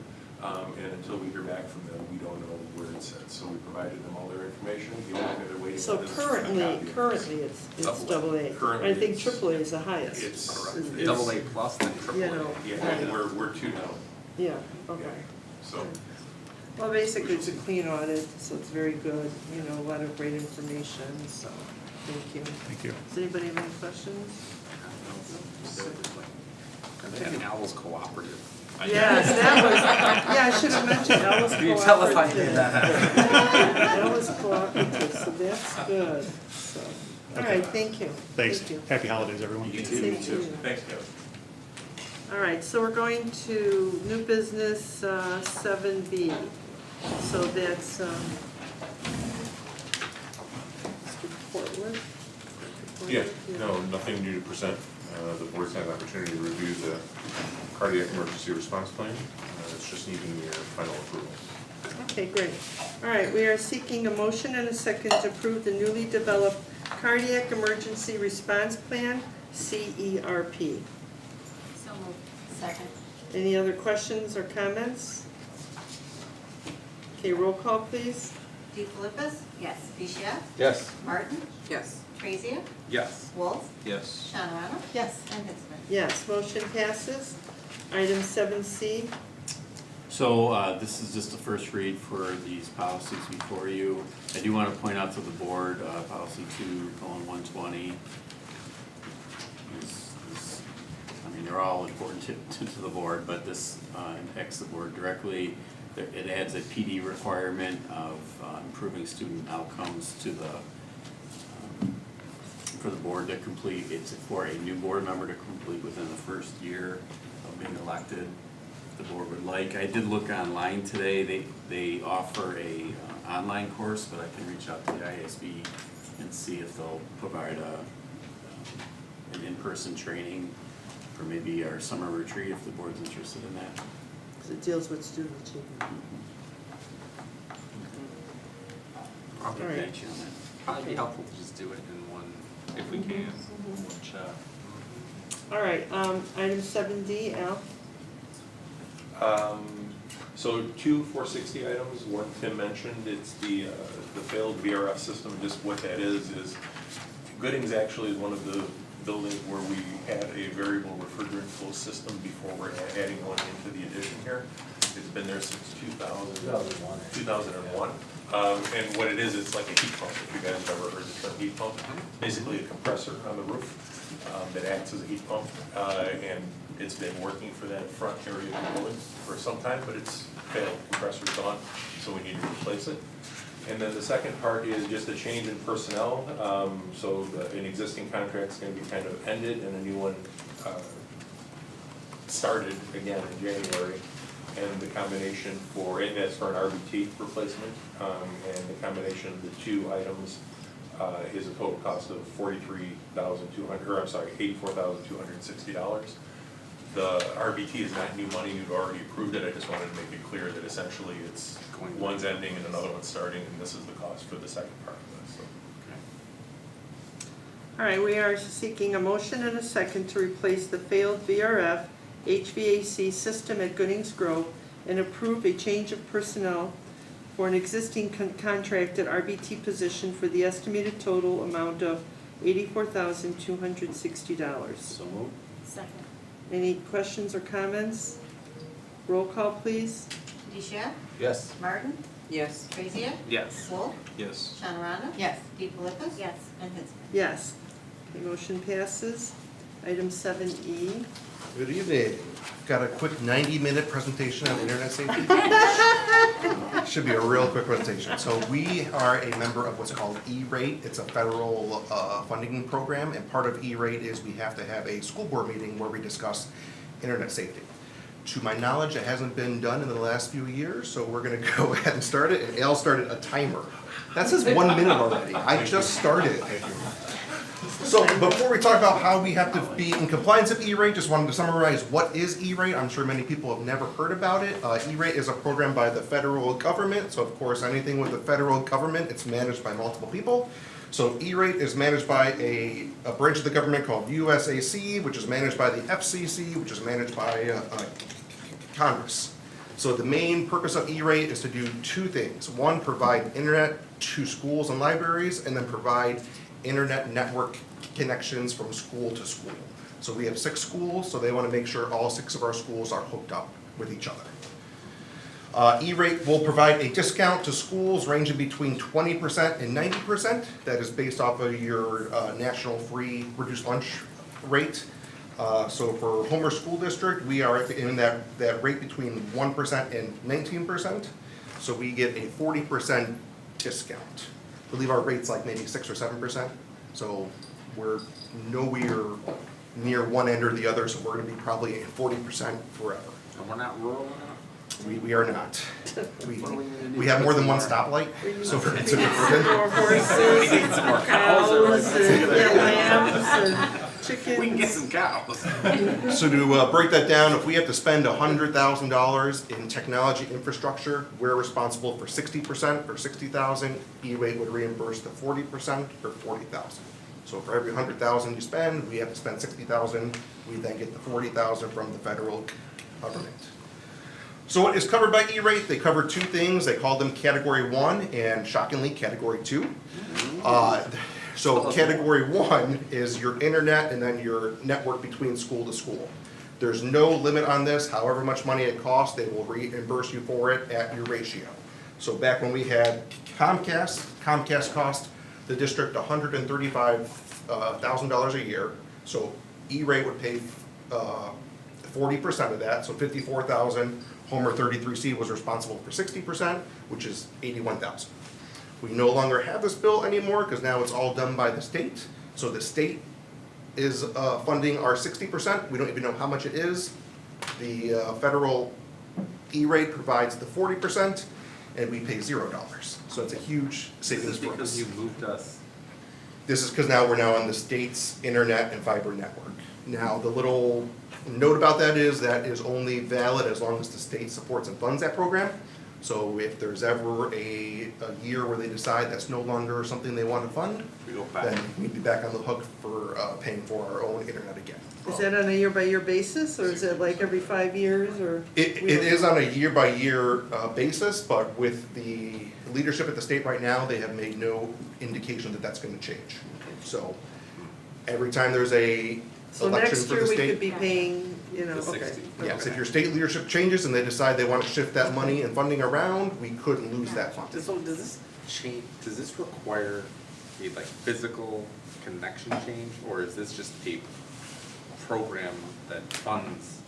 And until we hear back from them, we don't know where it sits. So we provided them all their information. The only thing they're waiting So on is a currently copy. it's Double A. AA. Currently I think it's- triple A is the highest. It's Is- Double A plus, then triple You A. know, Yeah, we're two down. Yeah, okay. So, Well, basically, it's a clean audit, so it's very good, you know, a lot of great information, so, thank you. Thank you. Does anybody have any questions? And Al was cooperative. Yes, that was, yeah, I should have mentioned, that was Can you tell if I cooperative. did that? That was cooperative, so that's good, so, all right, thank you. Thanks. Thank you. Happy holidays, everyone. you Same too. to you. Thanks, Kevin. All right, so we're going to new business 7B. So that's Mr. Portwood. Yeah, no, nothing new to present. The board's had an opportunity to review the cardiac emergency response plan. It's just needing your final approval. Okay, great. All right, we are seeking a motion and a second to approve the newly developed Cardiac Emergency Response Plan, CERP. So moved. Second. Any other questions or comments? Okay, roll call, please. DeFilippis? Yes. Bishop? Yes. Martin? Yes. Frasier, Yes. Wolf, Yes. Shonarama, Yes. and Hitzman. Yes, motion passes. Item 7C. So this is just the first read for these policies before you. I do want to point out to the board, policy 2:120. I mean, they're all important to the board, but this impacts the board directly. It adds a PD requirement of improving student outcomes to for the board to complete. It's for a new board member to complete within the first year of being elected. The board would like. I did look online today. They offer a online course, but I can reach out to the ISB and see if they'll provide an in-person training for maybe our summer retreat if the board's interested in that. Because it deals with student achievement. I'll get All right. back to you on that. Probably be helpful to just do it in one, if we can, one shot. All right, item 7D, Al. So 460 items, one Tim mentioned, it's the failed VRF system. Just what that is Goodings actually is one of the buildings where we had a variable refrigerant flow system before we're adding one into the addition here. It's been there since 2001. And what it is, it's like a heat pump, if you guys have ever heard the term heat pump. Basically a compressor on the roof that acts as a heat pump. And it's been working for that front area of the building for some time, but it's failed, compressor's gone, so we need to replace it. And then the second part is just a change in personnel. So an existing contract's gonna be kind of ended and a new one started again in January. And the combination and that's for an RBT replacement, and the combination of the two items is a total cost of $84,260. The RBT is not new money, you've already approved it, I just wanted to make it clear that essentially it's one's ending and another one's starting, and this is the cost for the second part of this, so. All right, we are seeking a motion and a second to replace the failed VRF HVAC system at Goodings Grove and approve a change of personnel for an existing contracted RBT position for the estimated total amount of $84,260. So moved. Second. Any questions or comments? Roll call, please. DeShia, Yes. Martin, Yes. Frasier, Yes. Wolf, Yes. Shonarama, Yes. DeFilippis. Yes. And Hitzman. Yes. Okay, motion passes. Item 7E. Good evening. Got a quick 90-minute presentation on internet safety. Should be a real quick presentation. So we are a member of what's called E-Rate. It's a federal funding program, and part of E-Rate is we have to have a school board meeting where we discuss internet safety. To my knowledge, it hasn't been done in the last few years, so we're gonna go ahead and start it, and Al started a timer. That says 1 minute already. I just started. So before we talk about how we have to be in compliance with E-Rate, just wanted to summarize what is E-Rate. I'm sure many people have never heard about it. E-Rate is a program by the federal government. So of course, anything with the federal government, it's managed by multiple people. So E-Rate is managed by a branch of the government called USAC, which is managed by the FCC, which is managed by Congress. So the main purpose of E-Rate is to do two things. One, provide internet to schools and libraries, and then provide internet network connections from school to school. So we have 6 schools, so they want to make sure all 6 of our schools are hooked up with each other. E-Rate will provide a discount to schools ranging between 20% and 90%. That is based off of your national free reduced lunch rate. So for Homer School District, we are in that rate between 1% and 19%. So we get a 40% discount. I believe our rate's like maybe 6 or 7%. So we're nowhere near one end or the other, so we're gonna be probably at 40% forever. And we're not rural enough? We are not. What do we need to do We have more than one to stoplight, so we're We good. need some more horses and more cows or cows and lambs and chickens. We can get some cows. So to break that down, if we have to spend $100,000 in technology infrastructure, we're responsible for 60%. For 60,000, E-Rate would reimburse the 40% for 40,000. So for every 100,000 you spend, we have to spend 60,000. We then get the 40,000 from the federal government. So what is covered by E-Rate? They cover 2 things. They call them Category 1 and, shockingly, Category 2. So category one is your internet and then your network between school to school. There's no limit on this, however much money it costs, they will reimburse you for it at your ratio. So back when we had Comcast cost the district $135,000 a year. So E-rate would pay 40% of that, so 54,000. Homer 33C was responsible for 60%, which is 81,000. We no longer have this bill anymore because now it's all done by the state. So the state is funding our 60%. We don't even know how much it is. The federal E-rate provides the 40%, and we pay $0. So it's a huge savings for us. This is because you moved us. This is because now we're on the state's internet and fiber network. Now, the little note about that is only valid as long as the state supports and funds that program. So if there's ever a year where they decide that's no longer something they want to fund, We go back. then we'd be back on the hook for paying for our own internet again. Is that on a year-by-year basis, or is it like every 5 years, or? It is on a year-by-year basis, but with the leadership at the state right now, they have made no indication that that's going to change. So every time there's a So election next for year the we could state. be paying, you know, The okay. 60. Yes, if your state leadership changes and they decide they want to shift that money and funding around, we could lose that funding. So does this change, does this require a like physical connection change, or is this just a program that funds?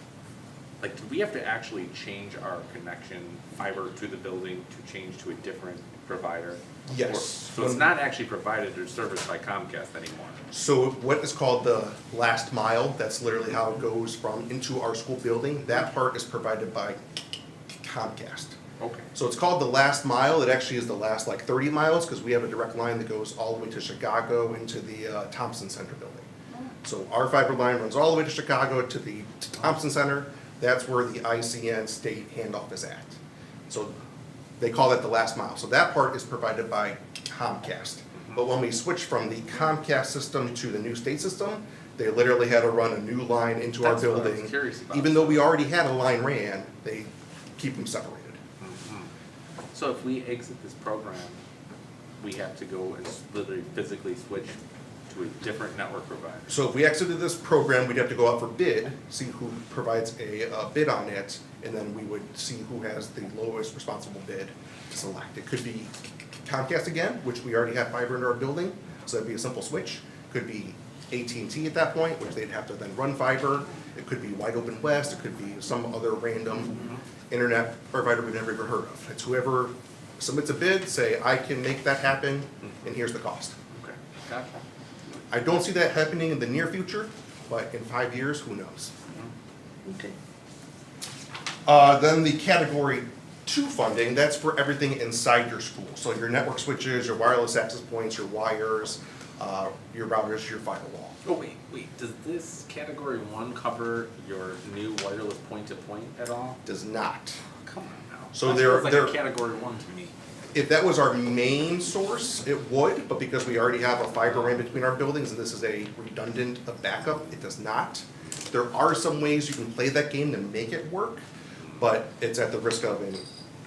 Like, do we have to actually change our connection fiber to the building to change to a different provider? Yes. So it's not actually provided or serviced by Comcast anymore? So what is called the last mile, that's literally how it goes from into our school building, that part is provided by Comcast. Okay. So it's called the last mile, it actually is the last like 30 miles, because we have a direct line that goes all the way to Chicago into the Thompson Center building. So our fiber line runs all the way to Chicago to the Thompson Center, that's where the ICN state handoff is at. So they call that the last mile. So that part is provided by Comcast. But when we switched from the Comcast system to the new state system, they literally had to run a new line into our That's what I was building. curious about. Even though we already had a line ran, they keep them separated. So if we exit this program, we have to go and literally physically switch to a different network provider? So if we exited this program, we'd have to go out for bid, see who provides a bid on it, and then we would see who has the lowest responsible bid to select. It could be Comcast again, which we already have fiber in our building, so that'd be a simple switch. Could be AT&T at that point, which they'd have to then run fiber. It could be Wide Open West, it could be some other random internet provider we've never even heard of. It's whoever submits a bid, say, I can make that happen, and here's the cost. Okay, gotcha. I don't see that happening in the near future, but in 5 years, who knows? Okay. Then the category 2 funding, that's for everything inside your school. So your network switches, your wireless access points, your wires, your routers, your firewall. Oh, wait, does this category 1 cover your new wireless point-to-point at all? Does not. Come on now. So That there- feels like there- a category 1 to me. If that was our main source, it would, but because we already have a fiber ran between our buildings and this is a redundant backup, it does not. There are some ways you can play that game to make it work, but it's at the risk of an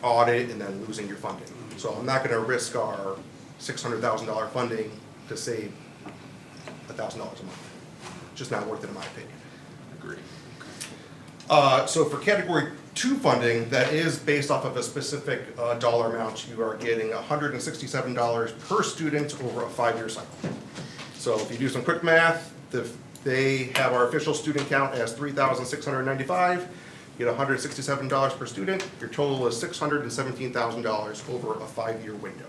audit and then losing your funding. So I'm not gonna risk our $600,000 funding to save $1,000 a month. Just not worth it in my opinion. Agree. So for category 2 funding, that is based off of a specific dollar amount. You are getting $167 per student over a 5-year cycle. So if you do some quick math, they have our official student count as 3,695. You get $167 per student. Your total is $617,000 over a 5-year window.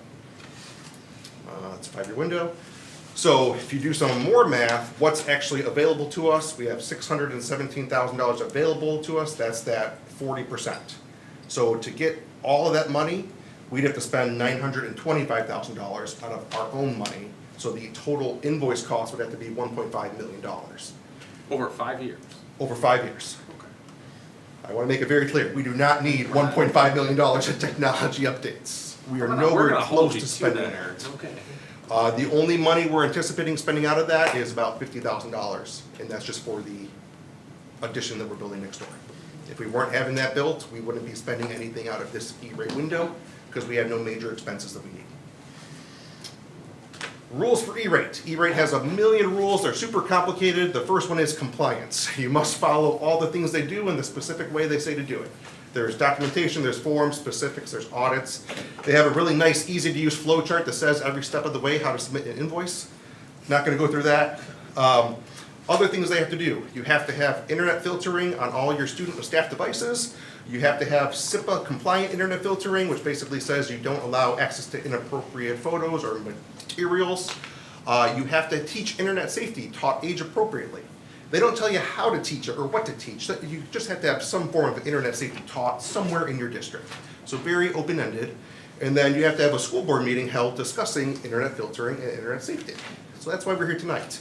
That's a 5-year window. So if you do some more math, what's actually available to us, we have $617,000 available to us, that's that 40%. So to get all of that money, we'd have to spend $925,000 out of our own money. So the total invoice cost would have to be $1.5 million Over 5 years? over 5 years. Okay. I want to make it very clear, we do not need $1.5 million in technology updates. We are We're nowhere gonna hold close you to spending that. that. Okay. The only money we're anticipating spending out of that is about $50,000, and that's just for the addition that we're building next door. If we weren't having that built, we wouldn't be spending anything out of this E-rate window, because we have no major expenses that we need. Rules for E-rate. E-rate has a million rules. They're super complicated. The first one is compliance. You must follow all the things they do in the specific way they say to do it. There's documentation, there's forms, specifics, there's audits. They have a really nice, easy-to-use flow chart that says every step of the way how to submit an invoice. Not gonna go through that. Other things they have to do. You have to have internet filtering on all your student and staff devices. You have to have SIPA compliant internet filtering, which basically says you don't allow access to inappropriate photos or materials. You have to teach internet safety, taught age appropriately. They don't tell you how to teach it or what to teach. You just have to have some form of internet safety taught somewhere in your district. So very open-ended. And then you have to have a school board meeting held discussing internet filtering and internet safety. So that's why we're here tonight.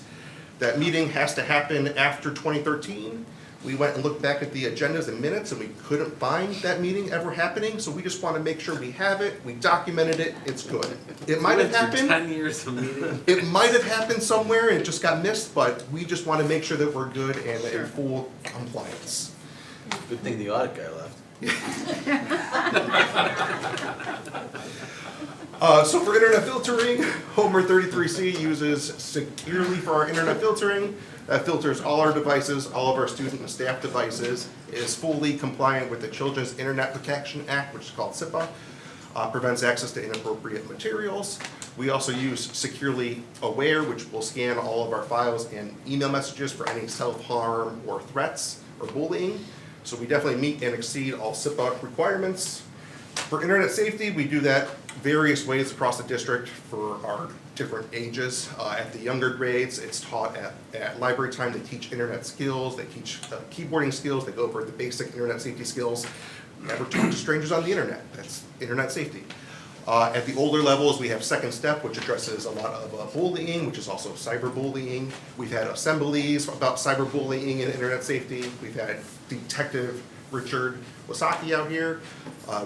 That meeting has to happen after 2013. We went and looked back at the agendas and minutes and we couldn't find that meeting ever happening. So we just want to make sure we have it, we documented it, it's good. It might have happened. 10 years of meeting. It might have happened somewhere and it just got missed, but we just want to make sure that we're good and in full compliance. Good thing the audit guy left. So for internet filtering, Homer 33C uses Securely for our internet filtering. That filters all our devices, all of our student and staff devices. It is fully compliant with the Children's Internet Protection Act, which is called SIPA. Prevents access to inappropriate materials. We also use Securely Aware, which will scan all of our files and email messages for any self-harm or threats or bullying. So we definitely meet and exceed all SIPA requirements. For internet safety, we do that various ways across the district for our different ages. At the younger grades, it's taught at library time. They teach internet skills, they teach keyboarding skills, they go over the basic internet safety skills. Never talk to strangers on the internet, that's internet safety. At the older levels, we have Second Step, which addresses a lot of bullying, which is also cyberbullying. We've had assemblies about cyberbullying and internet safety. We've had Detective Richard Wasaki out here.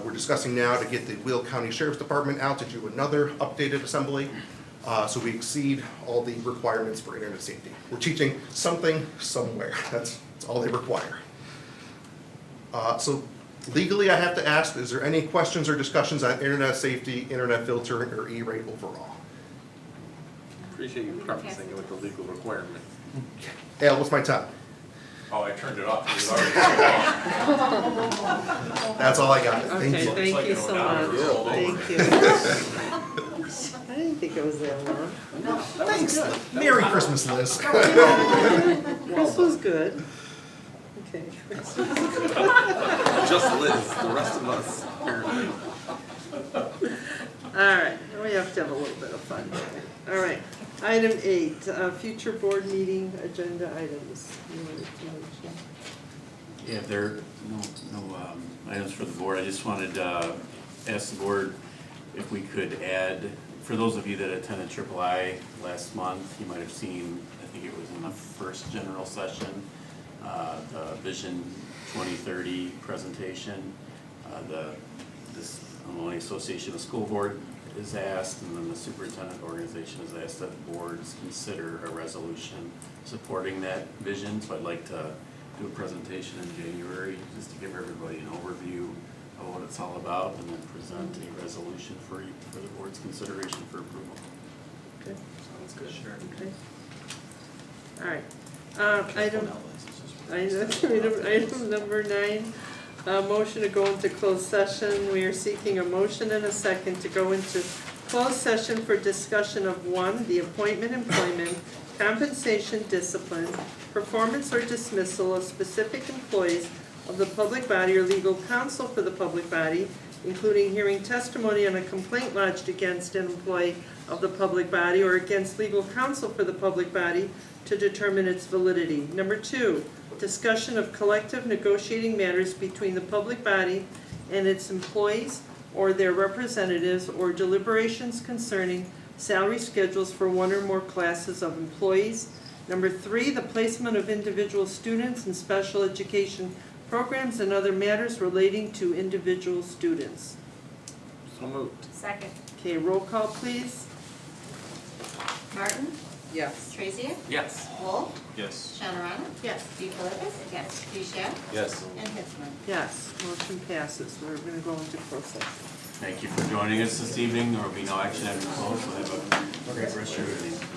We're discussing now to get the Will County Sheriff's Department out to do another updated assembly. So we exceed all the requirements for internet safety. We're teaching something somewhere. That's all they require. So legally, I have to ask, is there any questions or discussions on internet safety, internet filtering, or E-rate overall? Appreciate you prefacing it with the legal requirement. Al, what's my time? Oh, I turned it off. That's all I got. Okay, Thank you. thank you so much. Thank you. I didn't think it was that long. Thanks. Merry Christmas, Liz. Chris was good. Okay. Just Liz, the rest of us, apparently. All right, now we have to have a little bit of fun. All right, item 8, future board meeting agenda items. You wanna mention? Yeah, if there are no items for the board, I just wanted to ask the board if we could add, for those of you that attended III last month, you might have seen, I think it was in the first general session, the Vision 2030 presentation. This Illinois Association of School Board is asked, and then the superintendent organization is asked that boards consider a resolution supporting that vision. So I'd like to do a presentation in January, just to give everybody an overview of what it's all about, and then present a resolution for the board's consideration for approval. Okay. Sounds good. Sure. Okay. All right. Item number 9, motion to go into closed session. We are seeking a motion and a second to go into closed session for discussion of 1, the appointment, employment, compensation, discipline, performance or dismissal of specific employees of the public body or legal counsel for the public body, including hearing testimony on a complaint lodged against an employee of the public body or against legal counsel for the public body to determine its validity. Number 2, discussion of collective negotiating matters between the public body and its employees or their representatives, or deliberations concerning salary schedules for 1 or more classes of employees. Number 3, the placement of individual students in special education programs and other matters relating to individual students. So moved. Second. Okay, roll call please. Martin? Yes. Trezier? Yes. Wolf? Yes. Shawnarama? Yes. Duplicus? Yes. Duchette? Yes. And Hitzman? Yes, motion passes. We're gonna go into closed session. Thank you for joining us this evening. There will be no action after close, so have a great rest of your evening.